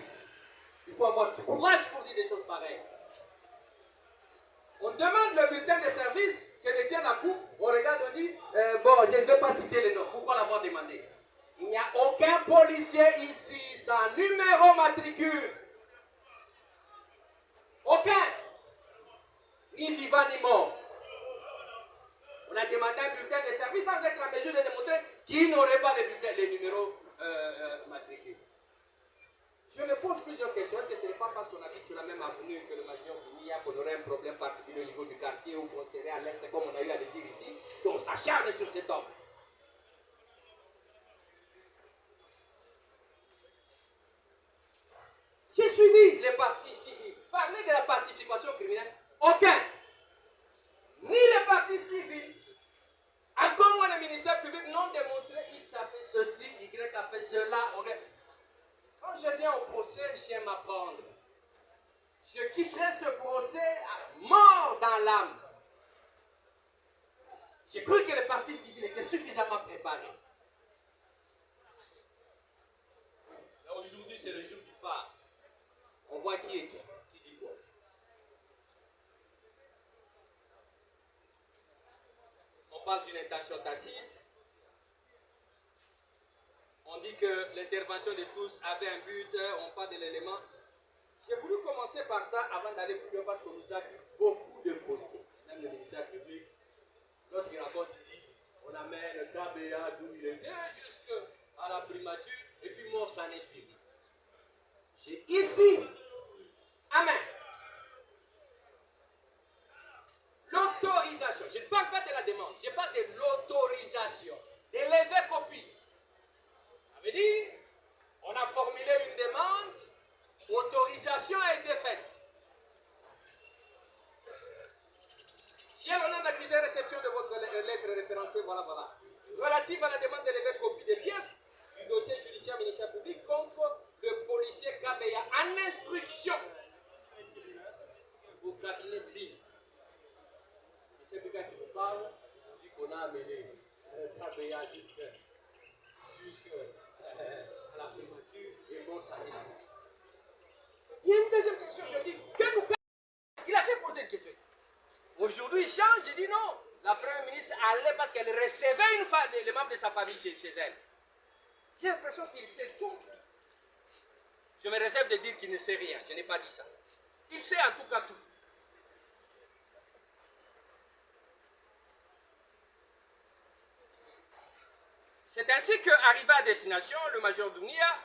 Il faut avoir du courage pour dire des choses pareilles. On demande le bulletin de service, je le tiens à la cour, on regarde, on dit, bon, je ne vais pas citer les noms, pourquoi l'avoir demandé? Il n'y a aucun policier ici sans numéro matricule. Aucun. Ni vivant ni mort. On a demandé un bulletin de service sans être en mesure de démontrer qui n'aurait pas les numéros matricules. Je me pose plusieurs questions. Est-ce que ce n'est pas parce qu'on habite sur la même avenue que le major Dounia qu'on aurait un problème particulier au niveau du quartier ou qu'on serait à l'est, comme on a eu à le dire ici, qu'on s'acharne sur cet homme? J'ai suivi les partis civils. Parler de la participation criminelle, aucun. Ni les partis civils, encore le ministère public n'ont démontré X a fait ceci, Y a fait cela. Okay. Quand je viens au procès, j'aime apprendre. Je quitterai ce procès mort dans l'âme. J'ai cru que les partis civils étaient suffisamment préparés. Aujourd'hui, c'est le jour du phare. On voit qui est qui dit quoi. On parle d'une intention tacite. On dit que l'intervention de tous avait un but, on parle de l'élément. J'ai voulu commencer par ça avant d'aller plus loin parce qu'on nous a dit beaucoup de fausseté. Même le ministère public, lorsqu'il raconte, il dit on amène le KBA d'où il vient jusqu'à la primature et puis mort s'en est suivi. J'ai ici, amen, l'autorisation. Je ne parle pas de la demande, je parle de l'autorisation, de lever copie. Ça veut dire, on a formulé une demande, autorisation a été faite. J'ai l'honneur d'accuser réception de votre lettre référencée, voilà, relative à la demande de lever copie des pièces du dossier judiciaire ministère public contre le policier Kabeya en instruction au cabinet de l'île. C'est le gars qui vous parle, dit qu'on a amené Kabeya jusqu'à la primature et bon, ça réussit. Il y a une deuxième question, je dis, il a fait poser une question. Aujourd'hui, il change, il dit non. La première ministre allait parce qu'elle recevait les membres de sa famille chez elle. J'ai l'impression qu'il sait tout. Je me réserve de dire qu'il ne sait rien. Je n'ai pas dit ça. Il sait en tout cas tout. C'est ainsi qu'arrivé à destination, le major Dounia,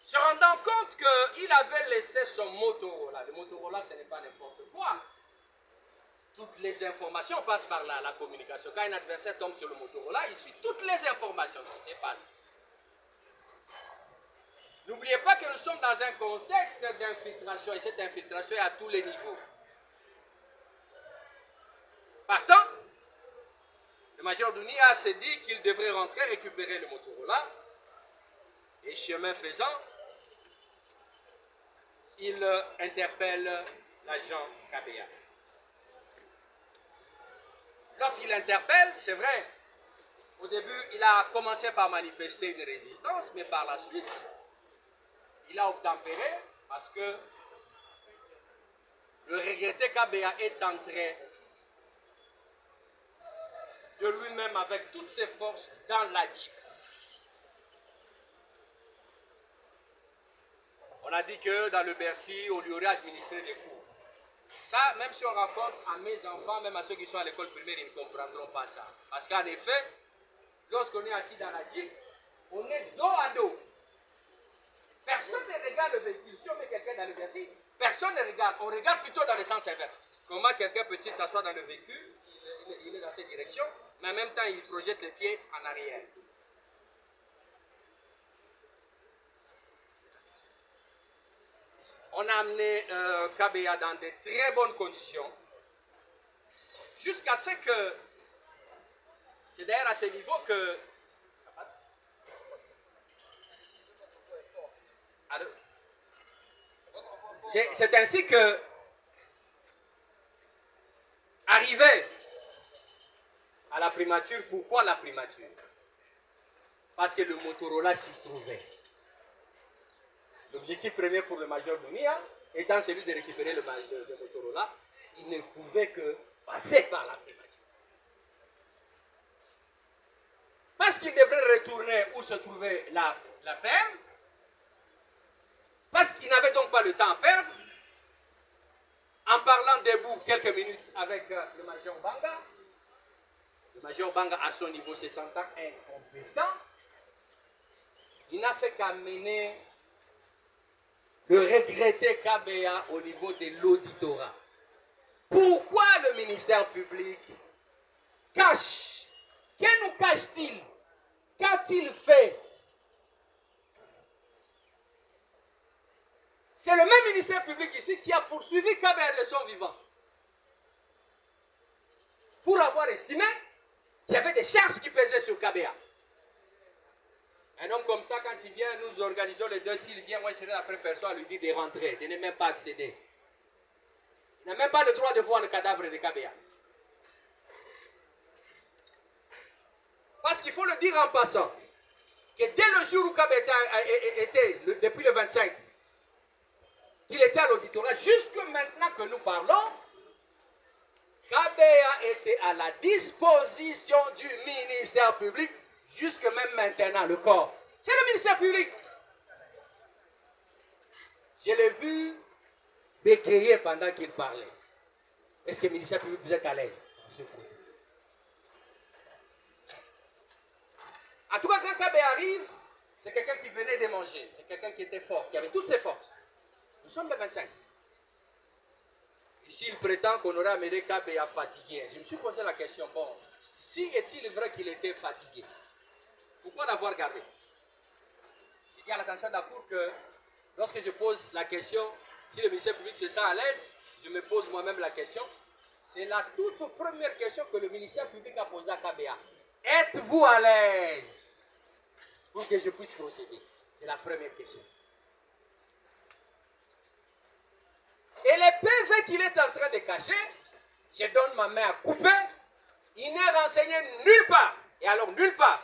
se rendant compte qu'il avait laissé son Motorola. Le Motorola, ce n'est pas n'importe quoi. Toutes les informations passent par la communication. Quand un adversaire tombe sur le Motorola, il suit toutes les informations qui se passent. N'oubliez pas que nous sommes dans un contexte d'infiltration et cette infiltration est à tous les niveaux. Partant, le major Dounia s'est dit qu'il devrait rentrer récupérer le Motorola et chemin faisant, il interpelle l'agent Kabeya. Lorsqu'il interpelle, c'est vrai, Au début, il a commencé par manifester une résistance, mais par la suite, il a obtempéré parce que le regretté Kabea est entré de lui-même avec toutes ses forces dans l'Adji. On a dit que dans le Bercy, on lui aurait administré des cours. Ça, même si on raconte à mes enfants, même à ceux qui sont à l'école primaire, ils ne comprendront pas ça. Parce qu'en effet, lorsqu'on est assis dans la jeep, on est dos à dos. Personne ne regarde le véhicule. Si on met quelqu'un dans le Bercy, personne ne regarde. On regarde plutôt dans le sens inverse. Comment quelqu'un peut-il s'asseoir dans le véhicule? Il est dans cette direction, mais en même temps, il projette les pieds en arrière. On a amené Kabea dans de très bonnes conditions, jusqu'à ce que, c'est d'ailleurs à ce niveau que, c'est ainsi que, arrivé à la primature, pourquoi la primature? Parce que le Motorola s'y trouvait. L'objectif premier pour le major Dounia étant celui de récupérer le Motorola, il ne pouvait que passer par la primature. Parce qu'il devrait retourner où se trouvait la perle, parce qu'il n'avait donc pas le temps à perdre, en parlant debout quelques minutes avec le major Banga, le major Banga à son niveau se sentant incompétent, il n'a fait qu'amener le regretté Kabea au niveau de l'auditorat. Pourquoi le ministère public cache? Que nous cache-t-il? Qu'a-t-il fait? C'est le même ministère public ici qui a poursuivi Kabea de son vivant pour avoir estimé qu'il y avait des charges qui pesaient sur Kabea. Un homme comme ça, quand il vient, nous organisons les deux. S'il vient, moi, je serai la première personne à lui dire de rentrer, de ne même pas accéder. Il n'a même pas le droit de voir le cadavre de Kabea. Parce qu'il faut le dire en passant, que dès le jour où Kabea était, depuis le 25, qu'il était à l'auditorat, jusque maintenant que nous parlons, Kabea était à la disposition du ministère public, jusque même maintenant, le corps. C'est le ministère public. Je l'ai vu bégayer pendant qu'il parlait. Est-ce que le ministère public, vous êtes à l'aise? En tout cas, quand Kabea arrive, c'est quelqu'un qui venait de manger. C'est quelqu'un qui était fort, qui avait toutes ses forces. Nous sommes le 25. Ici, il prétend qu'on aurait amené Kabea fatigué. Je me suis posé la question, bon, si est-il vrai qu'il était fatigué, pourquoi l'avoir gardé? J'ai dit à l'attention de la Cour que lorsque je pose la question, si le ministère public se sent à l'aise, je me pose moi-même la question. C'est la toute première question que le ministère public a posée à Kabea. Êtes-vous à l'aise pour que je puisse procéder? C'est la première question. Et les PV qu'il est en train de cacher, je donne ma main à couper, il n'est renseigné nulle part, et alors nulle part,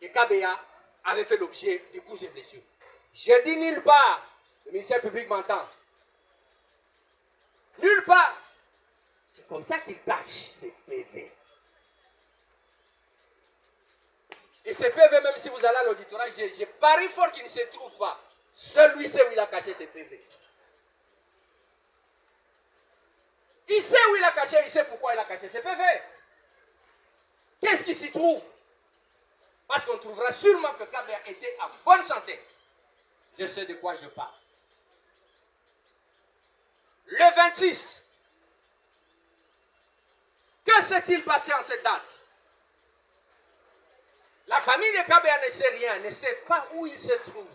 que Kabea avait fait l'objet de coups et blessures. Je dis nulle part, le ministère public m'entend. Nulle part. C'est comme ça qu'il cache ces PV. Et ces PV, même si vous allez à l'auditorat, je parie fort qu'il ne se trouve pas. Seul lui sait où il a caché ses PV. Il sait où il a caché, il sait pourquoi il a caché ses PV. Qu'est-ce qui s'y trouve? Parce qu'on trouvera sûrement que Kabea était en bonne santé. Je sais de quoi je parle. Le 26, que s'est-il passé en cette date? La famille de Kabea ne sait rien, ne sait pas où il se trouve.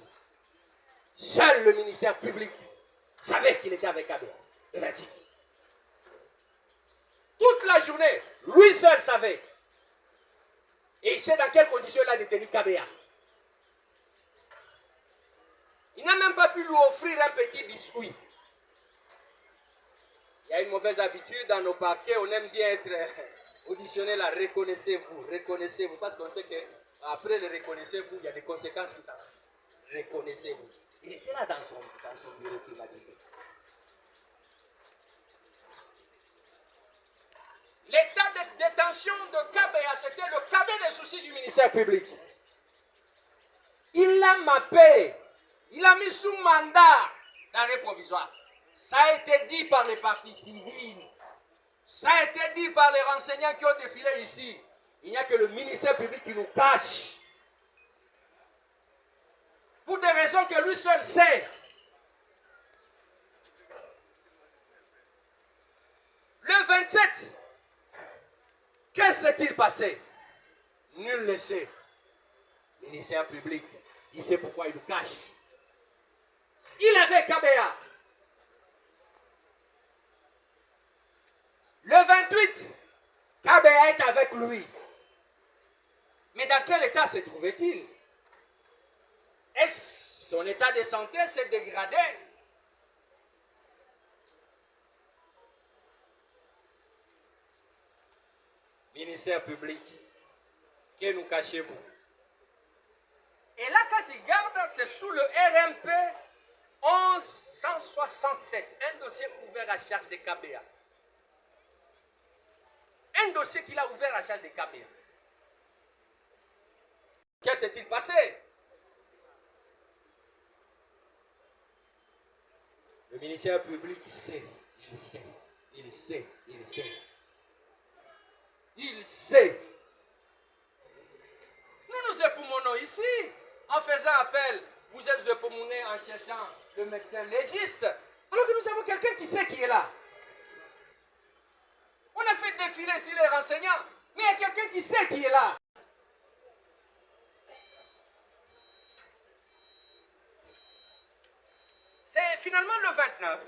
Seul le ministère public savait qu'il était avec Kabea, le 26. Toute la journée, lui seul savait. Et il sait dans quelles conditions il a détenu Kabea. Il n'a même pas pu lui offrir un petit biscuit. Il y a une mauvaise habitude dans nos parquets, on aime bien être auditionnez là, reconnaissez-vous, parce qu'on sait qu'après le reconnaissez-vous, il y a des conséquences qui s'en suivent. Reconnaissez-vous. Il était là dans son bureau climatisé. L'état de détention de Kabea, c'était le cadet des soucis du ministère public. Il l'a mappé, il l'a mis sous mandat d'arrêt provisoire. Ça a été dit par les partis civils. Ça a été dit par les renseignants qui ont défilé ici. Il n'y a que le ministère public qui nous cache. Pour des raisons que lui seul sait. Le 27, que s'est-il passé? Nul ne sait. Ministère public, il sait pourquoi il nous cache. Il avait Kabea. Le 28, Kabea est avec lui. Mais dans quel état se trouvait-il? Est-ce son état de santé s'est dégradé? Ministère public, que nous cachez-vous? Et là, quand il garde, c'est sous le RMP 1167, un dossier ouvert à charge de Kabea. Un dossier qu'il a ouvert à charge de Kabea. Que s'est-il passé? Le ministère public sait, il sait, il sait, il sait. Il sait. Nous nous époumonons ici en faisant appel. Vous êtes époumonés en cherchant le médecin légiste. Alors que nous avons quelqu'un qui sait qui est là. On a fait défiler ici les renseignants. Mais il y a quelqu'un qui sait qui est là. C'est finalement le 29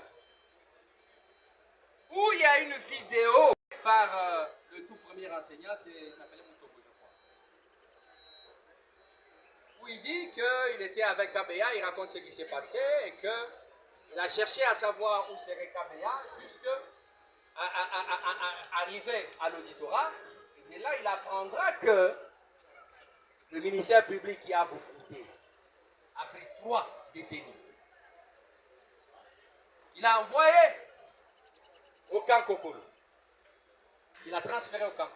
où il y a une vidéo par le tout premier enseignant, ça s'appelait Moutoko, je crois. Où il dit qu'il était avec Kabea, il raconte ce qui s'est passé et qu'il a cherché à savoir où serait Kabea jusqu'à arriver à l'auditorat. Et de là, il apprendra que le ministère public qui a recruté a pris 3 détenus. Il a envoyé au camp Kokolo. Il a transféré au camp.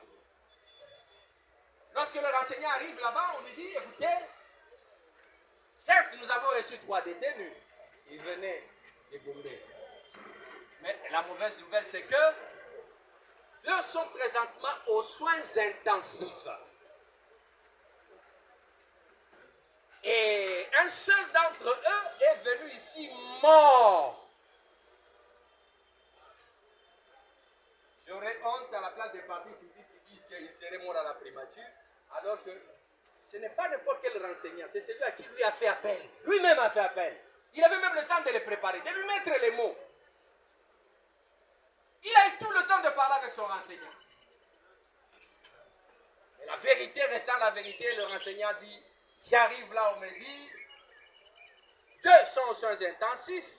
Lorsque le renseignant arrive là-bas, on lui dit, écoutez, certes, nous avons reçu 3 détenus. Ils venaient de Gombe. Mais la mauvaise nouvelle, c'est que 2 sont présentement aux soins intensifs. Et un seul d'entre eux est venu ici mort. J'aurais honte à la place des partis civiques qui disent qu'il serait mort à la primature, alors que ce n'est pas n'importe quel renseignant, c'est celui à qui lui a fait appel. Lui-même a fait appel. Il avait même le temps de les préparer, de lui mettre les mots. Il a eu tout le temps de parler avec son renseignant. Mais la vérité restant la vérité, le renseignant dit, j'arrive là, on me dit, 2 sont aux soins intensifs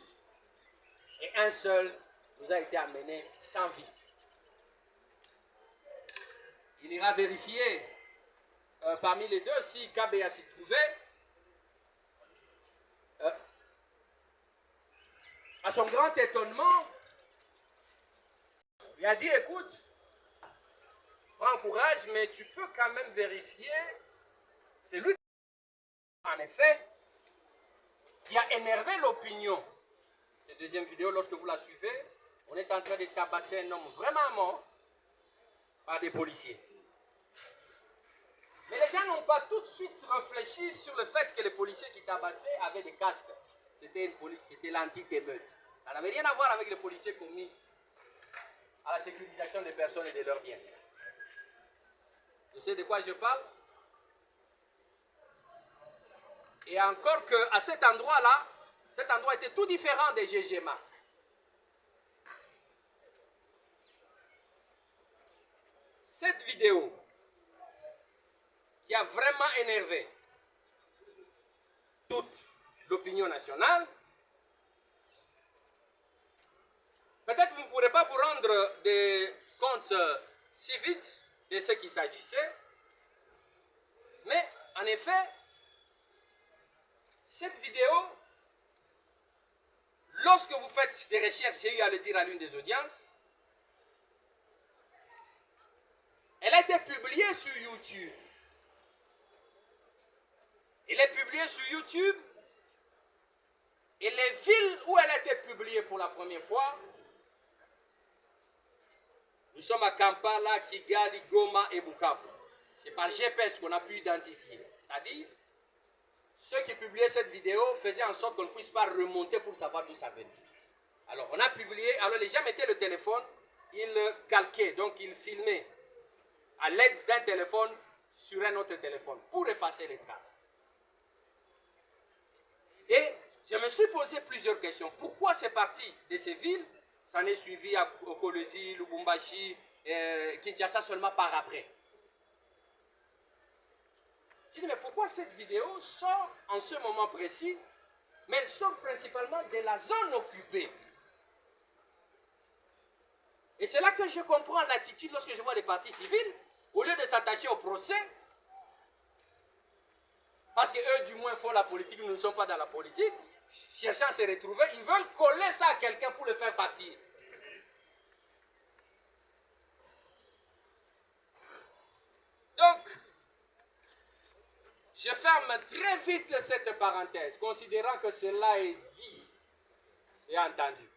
et un seul nous a été amené sans vie. Il ira vérifier parmi les 2 si Kabea s'y trouvait. À son grand étonnement, il a dit, écoute, prends courage, mais tu peux quand même vérifier. C'est lui, en effet, qui a énervé l'opinion. Cette deuxième vidéo, lorsque vous la suivez, on est en train de tabasser un homme vraiment mort par des policiers. Mais les gens n'ont pas tout de suite réfléchi sur le fait que les policiers qui tabassaient avaient des casques. C'était une police, c'était l'anti-émeute. Ça n'avait rien à voir avec les policiers commis à la sécurisation des personnes et de leurs biens. Je sais de quoi je parle. Et encore qu'à cet endroit-là, cet endroit était tout différent des GGMA. Cette vidéo qui a vraiment énervé toute l'opinion nationale, peut-être vous ne pourrez pas vous rendre des comptes si vite, de ce qu'il s'agissait. Mais en effet, cette vidéo, lorsque vous faites des recherches, j'ai eu à le dire à l'une des audiences, elle a été publiée sur YouTube. Elle est publiée sur YouTube. Et les villes où elle a été publiée pour la première fois, nous sommes à Kampala, Kigali, Goma et Bukavu. C'est par GPS qu'on a pu identifier. C'est-à-dire, ceux qui publiaient cette vidéo faisaient en sorte qu'on ne puisse pas remonter pour savoir d'où ça venait. Alors, on a publié, alors les gens mettaient le téléphone, ils calquaient, donc ils filmaient à l'aide d'un téléphone sur un autre téléphone pour effacer les traces. Et je me suis posé plusieurs questions. Pourquoi c'est parti de ces villes? Ça n'est suivi à Kolwezi, Lubumbashi, Kinshasa seulement par après. Je dis, mais pourquoi cette vidéo sort en ce moment précis, mais elle sort principalement de la zone occupée? Et c'est là que je comprends l'attitude lorsque je vois les partis civils, au lieu de s'attacher au procès, parce qu'eux du moins font la politique, nous ne sommes pas dans la politique, cherchant à se retrouver, ils veulent coller ça à quelqu'un pour le faire partir. Donc, je ferme très vite cette parenthèse, considérant que cela est dit et entendu.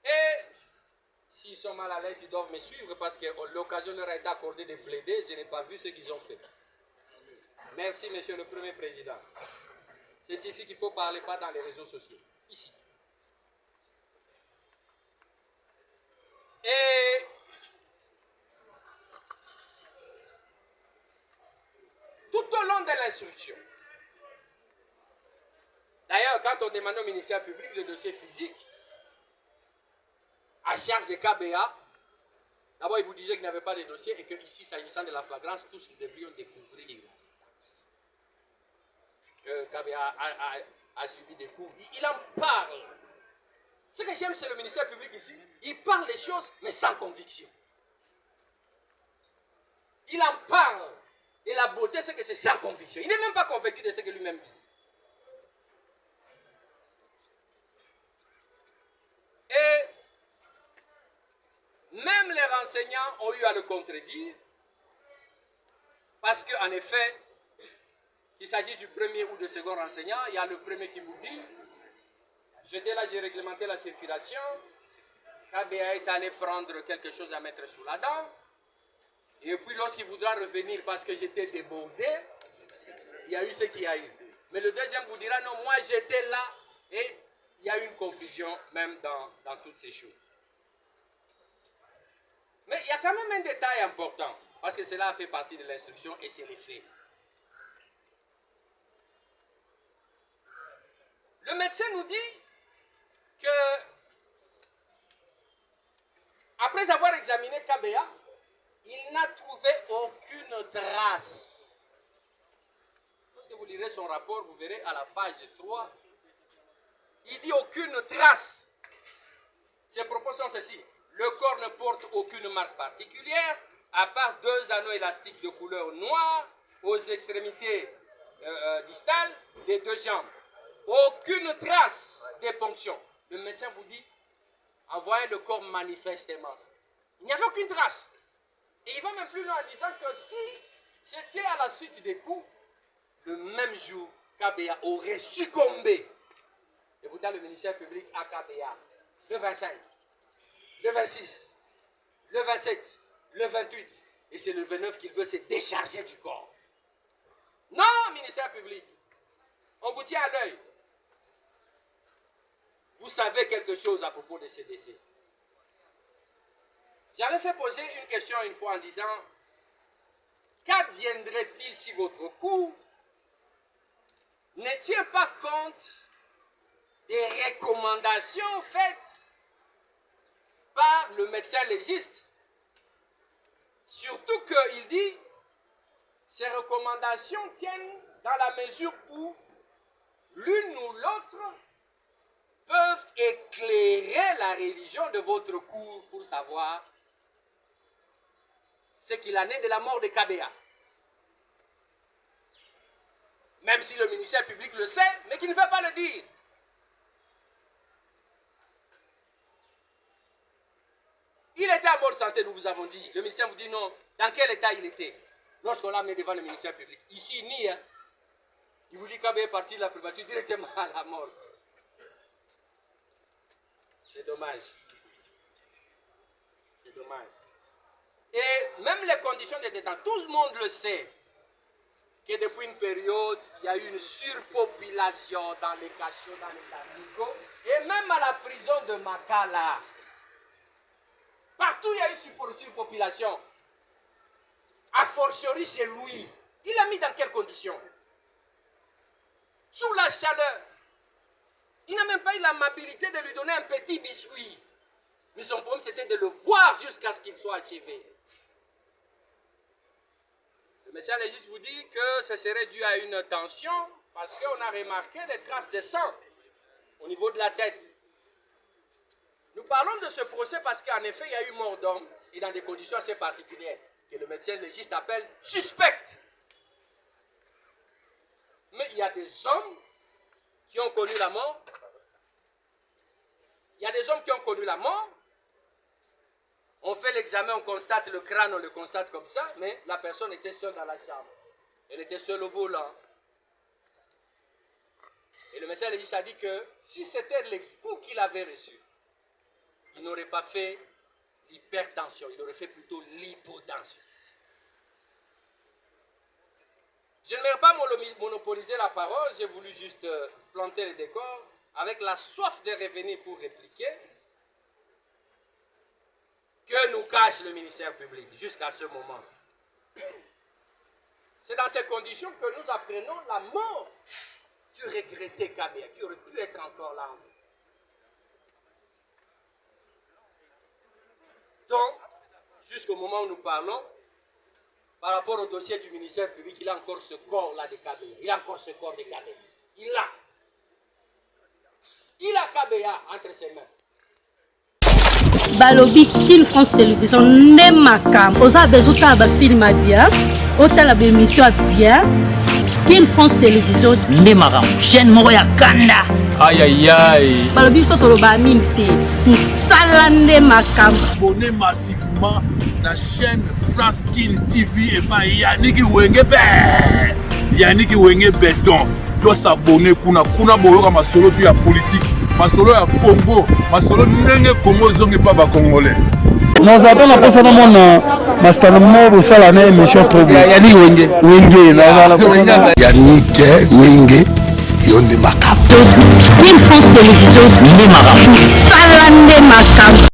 Et s'ils sont mal à l'aise, ils doivent me suivre parce que l'occasion leur a été accordée de plaider, je n'ai pas vu ce qu'ils ont fait. Merci, Monsieur le Premier Président. C'est ici qu'il faut parler, pas dans les réseaux sociaux. Ici. Et tout au long de l'instruction, d'ailleurs, quand on demande au ministère public le dossier physique à charge de KBA, d'abord, il vous disait qu'il n'y avait pas de dossier et que ici, s'agissant de la flagrance, tous nous devrions découvrir que KBA a subi des coups. Il en parle. Ce que j'aime, c'est le ministère public ici. Il parle des choses, mais sans conviction. Il en parle. Et la beauté, c'est que c'est sans conviction. Il n'est même pas convaincu de ce que lui-même dit. Et même les renseignants ont eu à le contredire, parce qu'en effet, qu'il s'agisse du premier ou du second renseignant, il y a le premier qui vous dit, j'étais là, j'ai réglementé la circulation, KBA est allé prendre quelque chose à mettre sous la dent, et puis lorsqu'il voudra revenir parce que j'étais débordé, il y a eu ce qu'il y a eu. Mais le deuxième vous dira, non, moi j'étais là, et il y a eu une confusion même dans toutes ces choses. Mais il y a quand même un détail important, parce que cela fait partie de l'instruction et c'est les faits. Le médecin nous dit que, après avoir examiné KBA, il n'a trouvé aucune trace. Lorsque vous lirez son rapport, vous verrez à la page 3, il dit aucune trace. Ses propos sont ceci. Le corps ne porte aucune marque particulière, à part 2 anneaux élastiques de couleur noire aux extrémités distales des 2 jambes. Aucune trace de ponction. Le médecin vous dit, en voyant le corps manifestement, il n'y avait aucune trace. Et il va même plus loin en disant que si c'était à la suite des coups, le même jour, KBA aurait succombé. Et pourtant, le ministère public a KBA le 25, le 26, le 27, le 28. Et c'est le 29 qu'il veut se décharger du corps. Non, ministère public. On vous tient à l'œil. Vous savez quelque chose à propos de ces décès. J'avais fait poser une question une fois en disant, qu'adviendrait-il si votre coup ne tient pas compte des recommandations faites par le médecin légiste? Surtout qu'il dit, ces recommandations tiennent dans la mesure où l'une ou l'autre peuvent éclairer la religion de votre cours pour savoir ce qu'il en est de la mort de KBA. Même si le ministère public le sait, mais qui ne veut pas le dire. Il était en bonne santé, nous vous avons dit. Le ministère vous dit non. Dans quel état il était lorsqu'on l'a amené devant le ministère public? Ici, ni. Hein. Il vous dit qu'il est parti de la primature directement à la mort. C'est dommage. C'est dommage. Et même les conditions de détention, tout le monde le sait, que depuis une période, il y a eu une surpopulation dans les cachots, dans les abricots, et même à la prison de Makala. Partout, il y a eu surpopulation. A fortiori chez lui. Il a mis dans quelles conditions? Sous la chaleur. Il n'a même pas eu l'amabilité de lui donner un petit biscuit. Mais son problème, c'était de le voir jusqu'à ce qu'il soit achevé. Le médecin légiste vous dit que ce serait dû à une tension parce qu'on a remarqué des traces de sang au niveau de la tête. Nous parlons de ce procès parce qu'en effet, il y a eu mort d'homme et dans des conditions assez particulières que le médecin légiste appelle suspectes. Mais il y a des hommes qui ont connu la mort. Il y a des hommes qui ont connu la mort. On fait l'examen, on constate le crâne, on le constate comme ça, mais la personne était seule dans la chambre. Elle était seule au volant. Et le médecin légiste a dit que si c'était les coups qu'il avait reçus, il n'aurait pas fait l'hypertension, il aurait fait plutôt l'hypotension. Je ne vais pas monopoliser la parole, j'ai voulu juste planter le décor avec la soif de revenir pour répliquer. Que nous cache le ministère public jusqu'à ce moment? C'est dans ces conditions que nous apprenons la mort du regretté KBA, qui aurait pu être encore là. Donc, jusqu'au moment où nous parlons, par rapport au dossier du ministère public, il a encore ce corps-là de KBA. Il a encore ce corps de KBA. Il a KBA entre ses mains. Balobi King France Télévision ne makam oza bezuta ba film bien otala ba émission bien King France Télévision ne makam chaîne moko ya kanda aïe aïe aïe balobi so to ba minte musala ne makam abonné massivement la chaîne France King TV et pas Yannick Wenge béton doit s'abonner kuna boyoka masolo puis ya politique masolo ya Congo masolo ndenge Congo zongi pa ba congolais nous appelons pour ça mon master mo ça la émission problème Yannick Wenge Yannick Wenge yonde makam King France Télévision ne makam sala ne makam